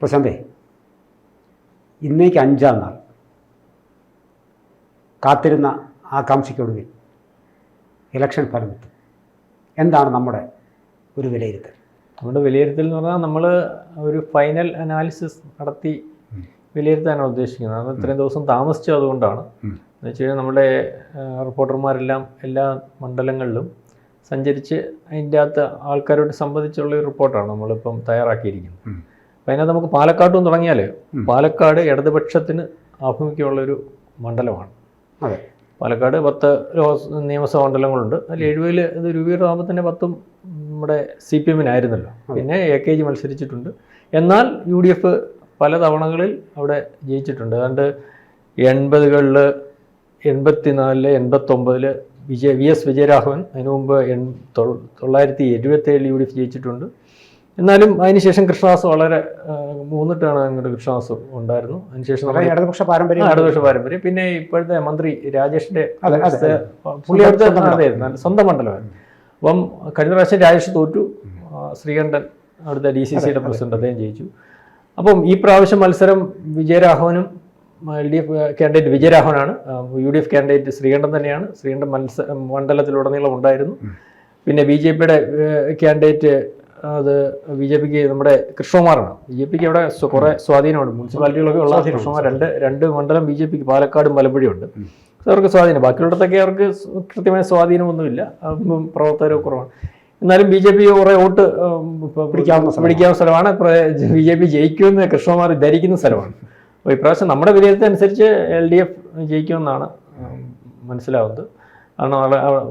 പ്രശാന്തേ, ഇന്നേക്ക് 5-ാം നാൾ കാത്തിരുന്ന ആകാംക്ഷയ്ക്കൊടുവിൽ ഇലക്ഷൻ ഫലമെത്തും. എന്താണ് നമ്മുടെ ഒരു വിലയിരുത്തൽ? നമ്മുടെ വിലയിരുത്തൽ എന്ന് പറഞ്ഞാൽ നമ്മൾ ഒരു ഫൈനൽ അനാലിസിസ് നടത്തി വിലയിരുത്താനാണ് ഉദ്ദേശിക്കുന്നത്. അത് ഇത്രയും ദിവസം താമസിച്ചത് അതുകൊണ്ടാണ്. എന്ന് വെച്ച് കഴിഞ്ഞാൽ നമ്മുടെ റിപ്പോർട്ടർമാരെല്ലാം എല്ലാ മണ്ഡലങ്ങളിലും സഞ്ചരിച്ച് അതിൻ്റെ അകത്ത് ആൾക്കാരോട് സംബന്ധിച്ചുള്ള ഒരു റിപ്പോർട്ടാണ് നമ്മളിപ്പം തയ്യാറാക്കിയിരിക്കുന്നത്. അപ്പം അതിനകത്ത് നമുക്ക് പാലക്കാട്ടും തുടങ്ങിയാൽ പാലക്കാട് ഇടതുപക്ഷത്തിന് ആഭിമുഖ്യമുള്ളൊരു മണ്ഡലമാണ്. അതെ, പാലക്കാട് 10 നിയമസഭാ മണ്ഡലങ്ങളുണ്ട്. അതിൽ 70 ഇത് രൂപീകൃതമാകുമ്പോൾ 10 നമ്മുടെ CPM-നായിരുന്നല്ലോ. പിന്നെ AKG മത്സരിച്ചിട്ടുണ്ട്. എന്നാൽ UDF പല തവണകളിൽ അവിടെ ജയിച്ചിട്ടുണ്ട്. അതുകൊണ്ട് 80കളിൽ 84 89 VS വിജയരാഘവൻ, അതിനു മുമ്പ് 1977 UDF ജയിച്ചിട്ടുണ്ട്. എന്നാലും അതിനുശേഷം കൃഷ്ണദാസ് വളരെ 3 ടേൺ അങ്ങോട്ട് കൃഷ്ണദാസ് ഉണ്ടായിരുന്നു. അതിനുശേഷം ഇടതുപക്ഷ പാരമ്പര്യം. പിന്നെ ഇപ്പോഴത്തെ മന്ത്രി രാജേഷിന്റെ പുള്ളി അവിടുത്തെ സ്വന്തം മണ്ഡലമായിരുന്നു. അപ്പം കഴിഞ്ഞ പ്രാവശ്യം രാജേഷ് തോറ്റു. ശ്രീകണ്ഠൻ അവിടുത്തെ DCCയുടെ പ്രസിഡന്റ്, അദ്ദേഹം ജയിച്ചു. അപ്പം ഈ പ്രാവശ്യം മത്സരം വിജയരാഘവനും LDF കാൻഡിഡേറ്റ് വിജയരാഘവനാണ്. UDF കാൻഡിഡേറ്റ് ശ്രീകണ്ഠൻ തന്നെയാണ്. ശ്രീകണ്ഠൻ മണ്ഡലത്തിലുടനീളം ഉണ്ടായിരുന്നു. പിന്നെ BJPയുടെ കാൻഡിഡേറ്റ് അത് BJPക്ക് നമ്മുടെ കൃഷ്ണകുമാറാണ്. BJPക്ക് അവിടെ കുറേ സ്വാധീനമുണ്ട്. മുനിസിപ്പാലിറ്റികളൊക്കെ ഉള്ള കൃഷ്ണകുമാർ രണ്ട് മണ്ഡലം BJPക്ക് പാലക്കാടും മലമ്പുഴയും ഉണ്ട്. അവർക്ക് സ്വാധീനം, ബാക്കിയുള്ളടത്തൊക്കെ അവർക്ക് കൃത്യമായ സ്വാധീനമൊന്നുമില്ല, പ്രവർത്തകരൊക്കെ കുറവാണ്. എന്നാലും BJP കുറേ വോട്ട് പിടിക്കാവുന്ന സ്ഥലമാണ്. BJP ജയിക്കുമെന്ന് കൃഷ്ണകുമാർ ധരിക്കുന്ന സ്ഥലമാണ്. അപ്പോൾ ഇപ്രാവശ്യം നമ്മുടെ വിലയിരുത്തൽ അനുസരിച്ച് LDF ജയിക്കുമെന്നാണ് മനസ്സിലാവുന്നത്. കാരണം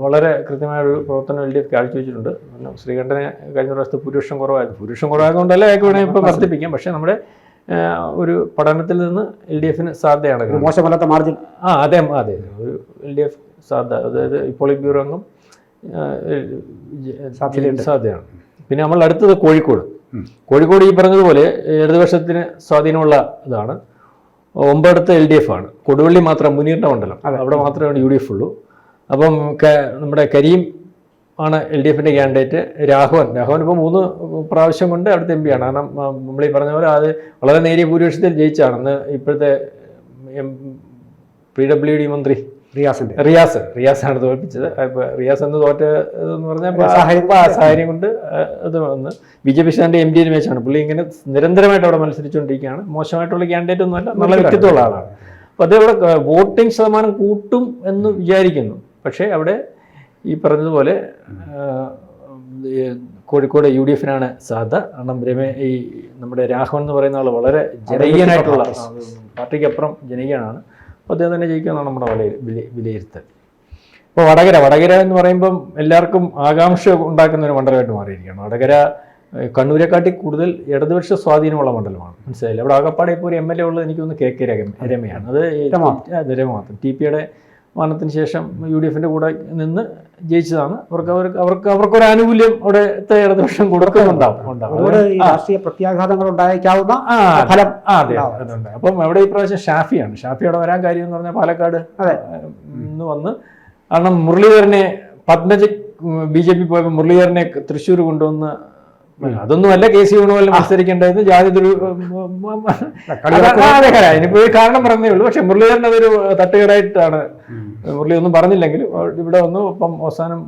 വളരെ കൃത്യമായൊരു പ്രവർത്തനം LDF കാഴ്ചവെച്ചിട്ടുണ്ട്. ശ്രീകണ്ഠനെ കഴിഞ്ഞ പ്രാവശ്യത്തെ ഭൂരിപക്ഷം കുറവായതുകൊണ്ടല്ല അയാൾക്ക് വേണമെങ്കിൽ ഇപ്പോൾ വർദ്ധിപ്പിക്കാം. പക്ഷേ നമ്മുടെ ഒരു പഠനത്തിൽ നിന്ന് LDFന് സാധ്യതയാണ്. മോശമല്ലാത്ത മാർജിൻ. അതെ, ഒരു LDF സാധ്യത, അതായത് പോളിറ്റ് ബ്യൂറോ അംഗം സാധ്യതയാണ്. പിന്നെ നമ്മൾ അടുത്തത് കോഴിക്കോട് ഈ പറഞ്ഞതുപോലെ ഇടതുപക്ഷത്തിന് സ്വാധീനമുള്ള ഇതാണ്. 9 LDF ആണ്. കൊടുവള്ളി മാത്രം, മുനീറിൻ്റെ മണ്ഡലം, അവിടെ മാത്രമേ UDF ഉള്ളൂ. അപ്പം നമ്മുടെ കരീം ആണ് LDFിൻ്റെ കാൻഡിഡേറ്റ്. രാഘവൻ ഇപ്പോൾ 3 പ്രാവശ്യം കൊണ്ട് അവിടുത്തെ MP ആണ്. കാരണം നമ്മൾ ഈ പറഞ്ഞ പോലെ അത് വളരെ നേരിയ ഭൂരിപക്ഷത്തിൽ ജയിച്ചാണെന്ന് ഇപ്പോഴത്തെ PWD മന്ത്രി റിയാസാണ് തോൽപ്പിച്ചത്. റിയാസ് എന്ന് തോറ്റെന്ന് പറഞ്ഞാൽ സാഹചര്യം കൊണ്ട് അത് വന്ന് BJP സ്ഥാനത്തെ MD രമേശാണ്. പുള്ളി ഇങ്ങനെ നിരന്തരമായിട്ട് അവിടെ മത്സരിച്ചുകൊണ്ടിരിക്കുകയാണ്. മോശമായിട്ടുള്ള കാൻഡിഡേറ്റ് ഒന്നുമല്ല, നല്ല വ്യക്തിത്വമുള്ള ആളാണ്. അപ്പോൾ അതവിടെ വോട്ടിംഗ് ശതമാനം കൂട്ടും എന്ന് വിചാരിക്കുന്നു. പക്ഷേ അവിടെ ഈ പറഞ്ഞതുപോലെ കോഴിക്കോട് UDFനാണ് സാധ്യത. കാരണം ഈ നമ്മുടെ രാഘവൻ എന്ന് പറയുന്ന ആൾ വളരെ ജനകീയനായിട്ടുള്ള, പാർട്ടിക്കപ്പുറം ജനകീയനാണ്. അപ്പോൾ അദ്ദേഹം തന്നെ ജയിക്കുമെന്നാണ് നമ്മുടെ വിലയിരുത്തൽ. ഇപ്പോൾ വടകര എന്ന് പറയുമ്പം എല്ലാവർക്കും ആകാംക്ഷ ഉണ്ടാക്കുന്ന ഒരു മണ്ഡലമായിട്ട് മാറിയിരിക്കുകയാണ്. വടകര കണ്ണൂരെക്കാട്ടി കൂടുതൽ ഇടതുപക്ഷ സ്വാധീനമുള്ള മണ്ഡലമാണ്. മനസ്സിലായില്ല. അവിടെ ആകപ്പാടെ ഇപ്പോൾ ഒരു MLA ഉള്ളത് എനിക്ക് തോന്നുന്നു KK രമയാണ്. അത് രമ മാത്രം. TPയുടെ മരണത്തിന് ശേഷം UDFിൻ്റെ കൂടെ നിന്ന് ജയിച്ചതാണ്. അവർക്കൊരു ആനുകൂല്യം അവിടുത്തെ ഇടതുപക്ഷം കൊടുക്കുന്നുണ്ടാവും. രാഷ്ട്രീയ പ്രത്യാഘാതങ്ങൾ ഉണ്ടായേക്കാവുന്ന ഫലം. അതുണ്ട്. അപ്പം അവിടെ ഈ പ്രാവശ്യം ഷാഫിയാണ്. ഷാഫി അവിടെ വരാൻ കാര്യം എന്ന് പറഞ്ഞാൽ പാലക്കാട് നിന്ന് വന്ന്, കാരണം മുരളീധരനെ പത്മജ് BJP പോയപ്പോൾ മുരളീധരനെ തൃശ്ശൂർ കൊണ്ടുവന്ന്, അതൊന്നുമല്ല KC വേണുമല്ല മത്സരിക്കേണ്ടതെന്ന് ജാതി അതിനിപ്പോ കാരണം പറഞ്ഞേ ഉള്ളൂ. പക്ഷെ മുരളീധരൻ അതൊരു തട്ടുകേടായിട്ടാണ്. മുരളി ഒന്നും പറഞ്ഞില്ലെങ്കിലും ഇവിടെ വന്നു. ഇപ്പം അവസാനം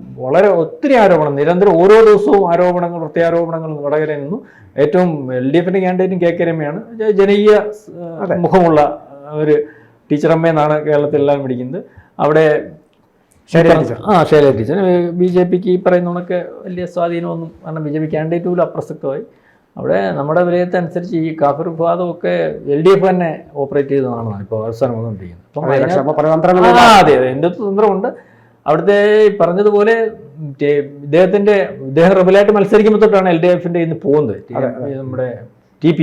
ഒത്തിരി ആരോപണം, നിരന്തരം ഓരോ ദിവസവും പ്രത്യാരോപണങ്ങൾ വടകരയിൽ നിന്നു. ഏറ്റവും LDFിന്റെ കാൻഡിഡേറ്റും KK രമയാണ്. ജനകീയ മുഖമുള്ള ഒരു ടീച്ചറമ്മയെന്നാണ് കേരളത്തിലെല്ലാം പിടിക്കുന്നത്. അവിടെ ശൈലജ ടീച്ചർ BJPക്ക് ഈ പറയുന്നതൊക്കെ വലിയ സ്വാധീനമൊന്നും, കാരണം BJP കാൻഡിഡേറ്റ് പോലും അപ്രസക്തമായി. അവിടെ നമ്മുടെ വിലയിരുത്തൽ അനുസരിച്ച് ഈ കാഫിർ വിവാദമൊക്കെ LDF തന്നെ ഓപ്പറേറ്റ് ചെയ്തതാണ് ഇപ്പോൾ അവസാനം വന്നുകൊണ്ടിരിക്കുന്നത്. അതെ, ഹിന്ദുത്വ തന്ത്രമുണ്ട്. അവിടുത്തെ പറഞ്ഞതുപോലെ ഇദ്ദേഹം റബലായിട്ട് മത്സരിക്കുമ്പോൾ തൊട്ടാണ് LDFിൻ്റെ ഇന്ന് പോകുന്നത്. നമ്മുടെ TP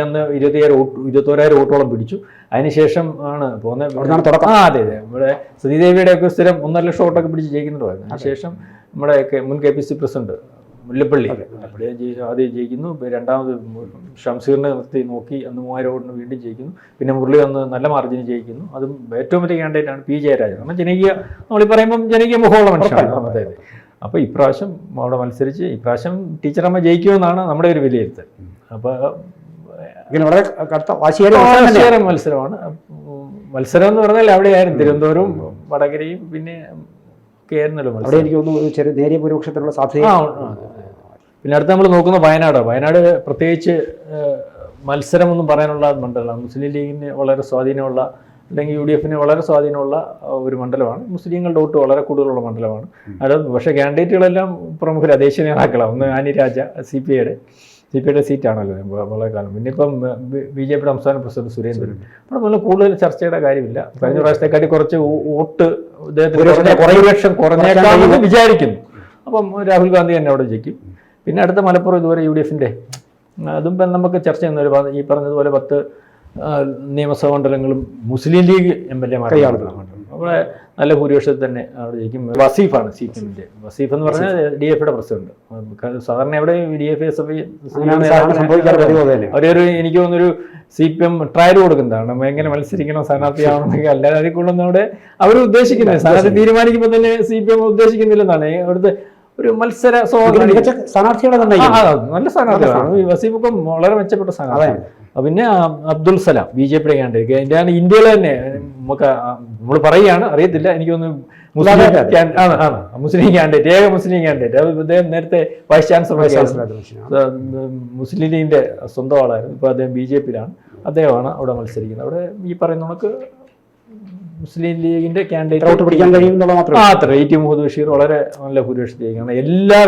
അന്ന് 21,000 വോട്ടോളം പിടിച്ചു. അതിനുശേഷം ആണ് പോകുന്നത്. അതെ, നമ്മുടെ ശ്രീദേവിയുടെ ഒക്കെ സ്ഥിരം 1.5 ലക്ഷം വോട്ടൊക്കെ പിടിച്ച് ജയിക്കുന്നുണ്ടായിരുന്നു. അതിനുശേഷം നമ്മുടെ മുൻ KPC പ്രസിഡന്റ് മുല്ലപ്പള്ളി ആദ്യം ജയിക്കുന്നു. രണ്ടാമത് ഷംസീറിനെ നിർത്തി നോക്കി അന്ന് 3000 വോട്ടിന് വീണ്ടും ജയിക്കുന്നു. പിന്നെ മുരളി വന്ന് നല്ല മാർജിന് ജയിക്കുന്നു. അതും ഏറ്റവും വലിയ കാൻഡിഡേറ്റാണ് P ജയരാജൻ. കാരണം ജനകീയ, നമ്മളീ പറയുമ്പം ജനകീയ മുഖമുള്ള മനുഷ്യനാണ്. അതായത് അപ്പോൾ ഇപ്രാവശ്യം അവിടെ മത്സരിച്ച് ഇപ്രാവശ്യം ടീച്ചറമ്മ ജയിക്കുമെന്നാണ് നമ്മുടെ ഒരു വിലയിരുത്തൽ. അപ്പോൾ ഇങ്ങനെ വളരെ കടുത്ത വാശിയേറിയ മത്സരം തന്നെയാണ്. വാശിയേറിയ മത്സരമാണ്. മത്സരം എന്ന് പറഞ്ഞാൽ അവിടെയായിരുന്നു തിരുവനന്തപുരവും വടകരയും പിന്നെ ഒക്കെ ആയിരുന്നല്ലോ അവിടെ മത്സരം. എനിക്ക് തോന്നുന്നു ചെറിയ നേരിയ ഭൂരിപക്ഷത്തിനുള്ള സാധ്യത. പിന്നെ അടുത്ത് നമ്മൾ നോക്കുന്ന വയനാട് പ്രത്യേകിച്ച് മത്സരമൊന്നും പറയാനുള്ള മണ്ഡലമാണ്. മുസ്ലിം ലീഗിന് വളരെ സ്വാധീനമുള്ള അല്ലെങ്കിൽ UDF വളരെ സ്വാധീനമുള്ള ഒരു മണ്ഡലമാണ്. മുസ്ലിങ്ങളുടെ വോട്ട് വളരെ കൂടുതലുള്ള മണ്ഡലമാണ്. അത് പക്ഷേ കാൻഡിഡേറ്റുകളെല്ലാം പ്രമുഖ ദേശീയ നേതാക്കളാണ്. ഒന്ന് ആനി രാജ CPIയുടെ സീറ്റാണല്ലോ വളരെ കാലം. പിന്നെ ഇപ്പം BJP സംസ്ഥാന പ്രസിഡന്റ് സുരേന്ദ്രൻ. അപ്പോൾ നമ്മൾ കൂടുതൽ ചർച്ചയുടെ കാര്യമില്ല. കഴിഞ്ഞ പ്രാവശ്യത്തെക്കാട്ടി കുറച്ച് വോട്ട് ഭൂരിപക്ഷം കുറഞ്ഞേക്കാമെന്ന് വിചാരിക്കുന്നു. അപ്പം രാഹുൽ ഗാന്ധി തന്നെ അവിടെ ജയിക്കും. പിന്നെ അടുത്ത മലപ്പുറം ഇതുവരെ UDFന്റെ അതും നമുക്ക് ചർച്ച ചെയ്യുന്ന ഈ പറഞ്ഞതുപോലെ 10 നിയമസഭാ മണ്ഡലങ്ങളും മുസ്ലിം ലീഗ് MLA അവിടെ നല്ല ഭൂരിപക്ഷത്തിൽ തന്നെ അവിടെ ജയിക്കും. വസീഫാണ് CPMന്റെ. വസീഫ് എന്ന് പറഞ്ഞാൽ DFയുടെ പ്രസിഡന്റ്. സാധാരണ എവിടെ DFSF അവരൊരു എനിക്ക് തോന്നുന്നൊരു CPM ട്രയൽ കൊടുക്കുന്നതാണ് എങ്ങനെ മത്സരിക്കണം സ്ഥാനാർത്ഥിയാവണമെന്നൊക്കെ. അല്ലാതെ അതിൽ കൊണ്ടൊന്നവിടെ അവർ ഉദ്ദേശിക്കുന്നത് സ്ഥാനാർത്ഥി തീരുമാനിക്കുമ്പോൾ തന്നെ CPM ഉദ്ദേശിക്കുന്നില്ലെന്നാണ്. അവിടുത്തെ ഒരു മത്സര സ്ഥാനാർത്ഥികളെ നല്ല സ്ഥാനാർത്ഥികളാണ്. വസീഫൊക്കെ വളരെ മെച്ചപ്പെട്ട സ്ഥാനാർത്ഥിയാണ്. പിന്നെ അബ്ദുൽ സലാം BJPയുടെ കാൻഡിഡേറ്റ്. അതിൻ്റെയാണ് ഇന്ത്യയിലെ തന്നെ നമുക്ക് നമ്മൾ പറയുകയാണ്, അറിയത്തില്ല, എനിക്ക് തോന്നുന്നു മുസ്ലിം കാൻഡിഡേറ്റ്, ഏക മുസ്ലിം കാൻഡിഡേറ്റ്. അദ്ദേഹം നേരത്തെ വൈസ് ചാൻസലർ മുസ്ലിം ലീഗിന്റെ സ്വന്തം ആളായിരുന്നു. ഇപ്പോൾ അദ്ദേഹം BJPയിലാണ്. അദ്ദേഹമാണ് അവിടെ മത്സരിക്കുന്നത്. അവിടെ ഈ പറയുന്ന നമുക്ക് മുസ്ലിം ലീഗിന്റെ കാൻഡിഡേറ്റ് പിടിക്കാൻ കഴിയുമെന്നുള്ള മാത്രമേ AT മുഹമ്മദ് ബഷീർ വളരെ നല്ല ഭൂരിപക്ഷത്തിലേക്കാണ് എല്ലാ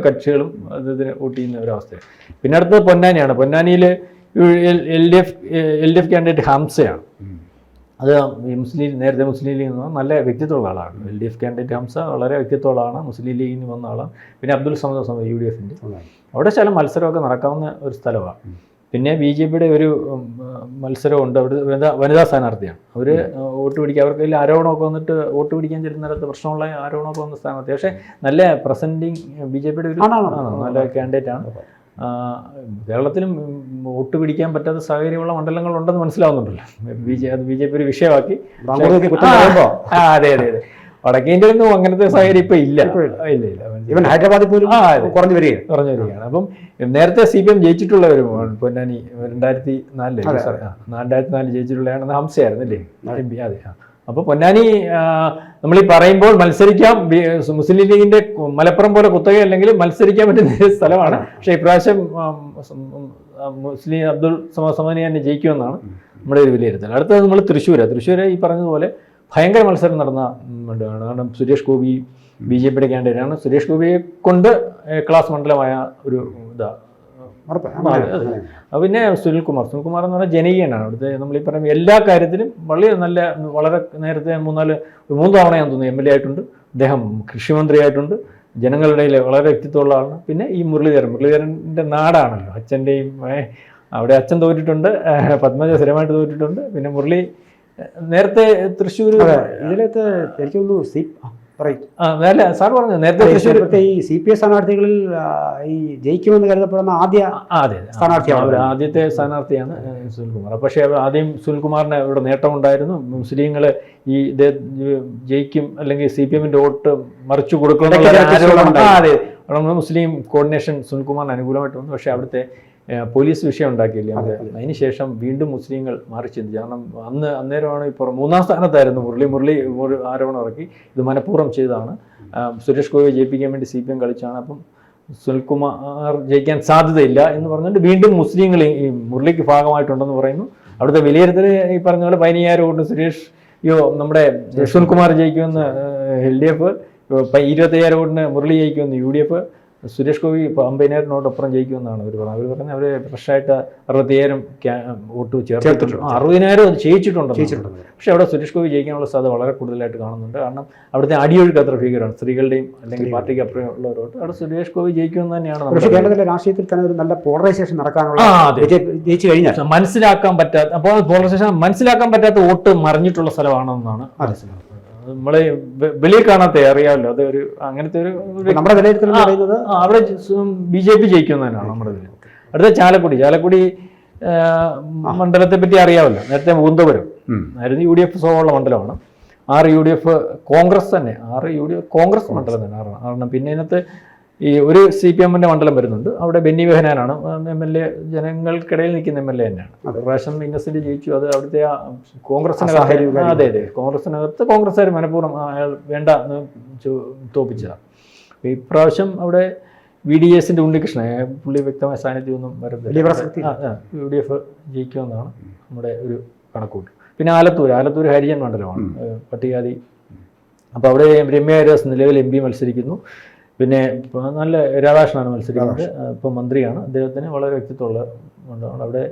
കക്ഷികളും ഇതിന് വോട്ട് ചെയ്യുന്ന ഒരവസ്ഥയാണ്. പിന്നെ അടുത്തത് പൊന്നാനിയാണ്. പൊന്നാനിയിൽ LDF കാൻഡിഡേറ്റ് ഹംസയാണ്. അത് നേരത്തെ മുസ്ലിം ലീഗിൽ നിന്ന് നല്ല വ്യക്തിത്വമുള്ള ആളാണ്. LDF കാൻഡിഡേറ്റ് ഹംസ വളരെ വ്യക്തിത്വമുള്ള ആളാണ്. മുസ്ലിം ലീഗിൽ നിന്ന് വന്ന ആളാണ്. പിന്നെ അബ്ദുൽ സമദ് UDFന്റെ. അവിടെ ചില മത്സരമൊക്കെ നടക്കാവുന്ന ഒരു സ്ഥലമാണ്. പിന്നെ BJPയുടെ ഒരു മത്സരമുണ്ട്. അവിടെ വനിതാ സ്ഥാനാർത്ഥിയാണ്. അവർ വോട്ട് പിടിക്കുക, അവർക്ക് വലിയ ആരോപണമൊക്കെ വന്നിട്ട് വോട്ട് പിടിക്കാൻ ചെല്ലുന്നിടത്ത് പ്രശ്നമുള്ള ആരോപണമൊക്കെ വന്ന സ്ഥാനാർത്ഥി. പക്ഷേ നല്ല പ്രസൻറ്റിങ് BJPയുടെ ഒരു നല്ല കാൻഡിഡേറ്റ് ആണ്. കേരളത്തിലും വോട്ട് പിടിക്കാൻ പറ്റാത്ത സാഹചര്യമുള്ള മണ്ഡലങ്ങളുണ്ടെന്ന് മനസ്സിലാവുന്നുണ്ടല്ലോ. BJP ഒരു വിഷയമാക്കി. അതെ. വടക്കേ ഇന്ത്യയിലൊന്നും അങ്ങനത്തെ സാഹചര്യം ഇപ്പൊ ഇല്ല. ഹൈദരാബാദിൽ പോലും കുറഞ്ഞു വരികയാണ്. അപ്പം നേരത്തെ CPM ജയിച്ചിട്ടുള്ള ഒരു പൊന്നാനി 2004 ജയിച്ചിട്ടുള്ളതാണ് ഹംസയായിരുന്നു അല്ലേ MP. അതെ. അപ്പോൾ പൊന്നാനി നമ്മൾ ഈ പറയുമ്പോൾ മത്സരിക്കാം, മുസ്ലിം ലീഗിന്റെ മലപ്പുറം പോലെ കുത്തക അല്ലെങ്കിൽ മത്സരിക്കാൻ പറ്റുന്ന സ്ഥലമാണ്. പക്ഷേ ഇപ്രാവശ്യം മുസ്ലിം അബ്ദുൾ സമദ് തന്നെ ജയിക്കുമെന്നാണ് നമ്മുടെ ഒരു വിലയിരുത്തൽ. അടുത്തത് നമ്മൾ തൃശ്ശൂർ ഈ പറഞ്ഞതുപോലെ ഭയങ്കര മത്സരം നടന്ന മണ്ഡലമാണ്. കാരണം സുരേഷ് ഗോപി BJPയുടെ കാൻഡിഡേറ്റാണ്. സുരേഷ് ഗോപിയെ കൊണ്ട് ക്ലാസ് മണ്ഡലമായ ഒരു പിന്നെ സുനിൽകുമാർ എന്ന് പറഞ്ഞാൽ ജനകീയനാണ്. അവിടുത്തെ നമ്മൾ ഈ പറയുന്ന എല്ലാ കാര്യത്തിലും വളരെ നേരത്തെ 3 തവണ ഞാൻ തോന്നുന്നു MLA ആയിട്ടുണ്ട്. അദ്ദേഹം കൃഷിമന്ത്രിയായിട്ടുണ്ട്. ജനങ്ങളുടെ ഇടയിൽ വളരെ വ്യക്തിത്വമുള്ള ആളാണ്. പിന്നെ ഈ മുരളീധരൻ്റെ നാടാണല്ലോ അച്ഛൻ്റെയും. അവിടെ അച്ഛൻ തോറ്റിട്ടുണ്ട്, പത്മജ സ്ഥിരമായിട്ട് തോറ്റിട്ടുണ്ട്. പിന്നെ മുരളി നേരത്തെ തൃശ്ശൂർ ഇതിലത്തെ എനിക്ക് തോന്നുന്നു സാർ പറഞ്ഞു നേരത്തെ തൃശ്ശൂരത്തെ ഈ CPI സ്ഥാനാർത്ഥികളിൽ ഈ ജയിക്കുമെന്ന് കരുതപ്പെടുന്ന ആദ്യത്തെ സ്ഥാനാർത്ഥിയാണ് സുനിൽകുമാർ. പക്ഷേ ആദ്യം സുനിൽകുമാറിന് ഇവിടെ നേട്ടമുണ്ടായിരുന്നു. മുസ്ലിങ്ങൾ ഈ ജയിക്കും അല്ലെങ്കിൽ CPMന്റെ വോട്ട് മറിച്ചു കൊടുക്കണം. അതെ, മുസ്ലിം കോർഡിനേഷൻ സുനിൽകുമാറിന് അനുകൂലമായിട്ട് വന്നു. പക്ഷേ അവിടുത്തെ പോലീസ് വിഷയം ഉണ്ടാക്കിയില്ലേ, അതിനുശേഷം വീണ്ടും മുസ്ലിങ്ങൾ മാറി ചിന്തിച്ചു. കാരണം അന്നേരമാണ് ഇപ്പോൾ 3-ാം സ്ഥാനത്തായിരുന്നു മുരളി ആരോപണം ഇറക്കി. ഇത് മനഃപൂർവ്വം ചെയ്തതാണ്. സുരേഷ് ഗോപിയെ ജയിപ്പിക്കാൻ വേണ്ടി CPM കളിച്ചാണ്. അപ്പം സുനിൽകുമാർ ജയിക്കാൻ സാധ്യതയില്ല എന്ന് പറഞ്ഞിട്ട് വീണ്ടും മുസ്ലിങ്ങൾ ഈ മുരളിക്ക് ഭാഗമായിട്ടുണ്ടെന്ന് പറയുന്നു. അവിടുത്തെ വിലയിരുത്തൽ ഈ പറഞ്ഞ പോലെ 15,000 വോട്ട് നമ്മുടെ സുനിൽകുമാർ ജയിക്കുമെന്ന് LDF, 25,000 വോട്ടിന് മുരളി ജയിക്കുമെന്ന് UDF, സുരേഷ് ഗോപി 50,000 ജയിക്കുമെന്നാണ് അവർ പറഞ്ഞത്. അവർ പറഞ്ഞാൽ അവർ ഫ്രഷായിട്ട് 60,000 വോട്ട് ചേർത്തിട്ടുണ്ട്. 60,000 അത് ചെയ്യിച്ചിട്ടുണ്ട്. പക്ഷേ അവിടെ സുരേഷ് ഗോപി ജയിക്കാനുള്ള സാധ്യത വളരെ കൂടുതലായിട്ട് കാണുന്നുണ്ട്. കാരണം അവിടുത്തെ അടിയൊഴുക്ക് അത്ര ഭീകരമാണ്. സ്ത്രീകളുടെയും അല്ലെങ്കിൽ പാർട്ടിക്ക് അപ്പുറമുള്ളവരോട്ട് അവിടെ സുരേഷ് ഗോപി ജയിക്കുമെന്ന് തന്നെയാണ്. കേരളത്തിലെ രാഷ്ട്രീയത്തിൽ തന്നെ ഒരു നല്ല പോളറൈസേഷൻ നടക്കാനുള്ള ജയിച്ചു കഴിഞ്ഞാൽ മനസ്സിലാക്കാൻ പറ്റാത്ത, അപ്പോൾ പോളറൈസേഷൻ മനസ്സിലാക്കാൻ പറ്റാത്ത വോട്ട് മറിഞ്ഞിട്ടുള്ള സ്ഥലമാണെന്നാണ് മനസ്സിലാക്കുന്നത്. നമ്മള് വെളിയിൽ കാണാത്ത അറിയാമല്ലോ. അത് ഒരു അങ്ങനത്തെ ഒരു നമ്മുടെ വിലയിരുത്തൽ അവിടെ BJP ജയിക്കുന്നതിനാണ് നമ്മുടെ വിലയിരുത്തൽ. അടുത്ത ചാലക്കുടി മണ്ഡലത്തെ പറ്റി അറിയാമല്ലോ. നേരത്തെ പൂന്തപുരം ആയിരുന്നു UDF സ്വഭാവമുള്ള മണ്ഡലമാണ്. 6 UDF കോൺഗ്രസ് തന്നെ, 6 UDF കോൺഗ്രസ് മണ്ഡലം തന്നെ 6. പിന്നെ ഇതിനകത്ത് ഈ ഒരു CPM മണ്ഡലം വരുന്നുണ്ട്, അവിടെ ബെന്നി ബെഹനാനാണ് MLA, ജനങ്ങൾക്കിടയിൽ നിൽക്കുന്ന MLA തന്നെയാണ്. പ്രാവശ്യം ഇന്നസെന്റ് ജയിച്ചു. അത് അവിടുത്തെ കോൺഗ്രസിനകത്ത്, അതെ കോൺഗ്രസിനകത്ത് കോൺഗ്രസ്സുകാർ മനഃപൂർവ്വം അയാൾ വേണ്ട എന്ന് തോപ്പിച്ചതാണ്. ഇപ്രാവശ്യം അവിടെ VDSന്റെ ഉണ്ണികൃഷ്ണൻ, പുള്ളി വ്യക്തമായ സാന്നിധ്യമൊന്നും വരുന്നില്ല, UDF ജയിക്കുമെന്നാണ് നമ്മുടെ ഒരു കണക്കൂട്ട്. പിന്നെ ആലത്തൂർ ഹരിജൻ മണ്ഡലമാണ്, പട്ടികജാതി. അപ്പോൾ അവിടെ രമ്യ ഹരിദാസ് നിലവിൽ MP മത്സരിക്കുന്നു. പിന്നെ നല്ല രാധാകൃഷ്ണനാണ് മത്സരിക്കുന്നത്, ഇപ്പോൾ മന്ത്രിയാണ്. അദ്ദേഹത്തിന് വളരെ വ്യക്തിത്വമുള്ള മണ്ഡലമാണ്. അവിടെ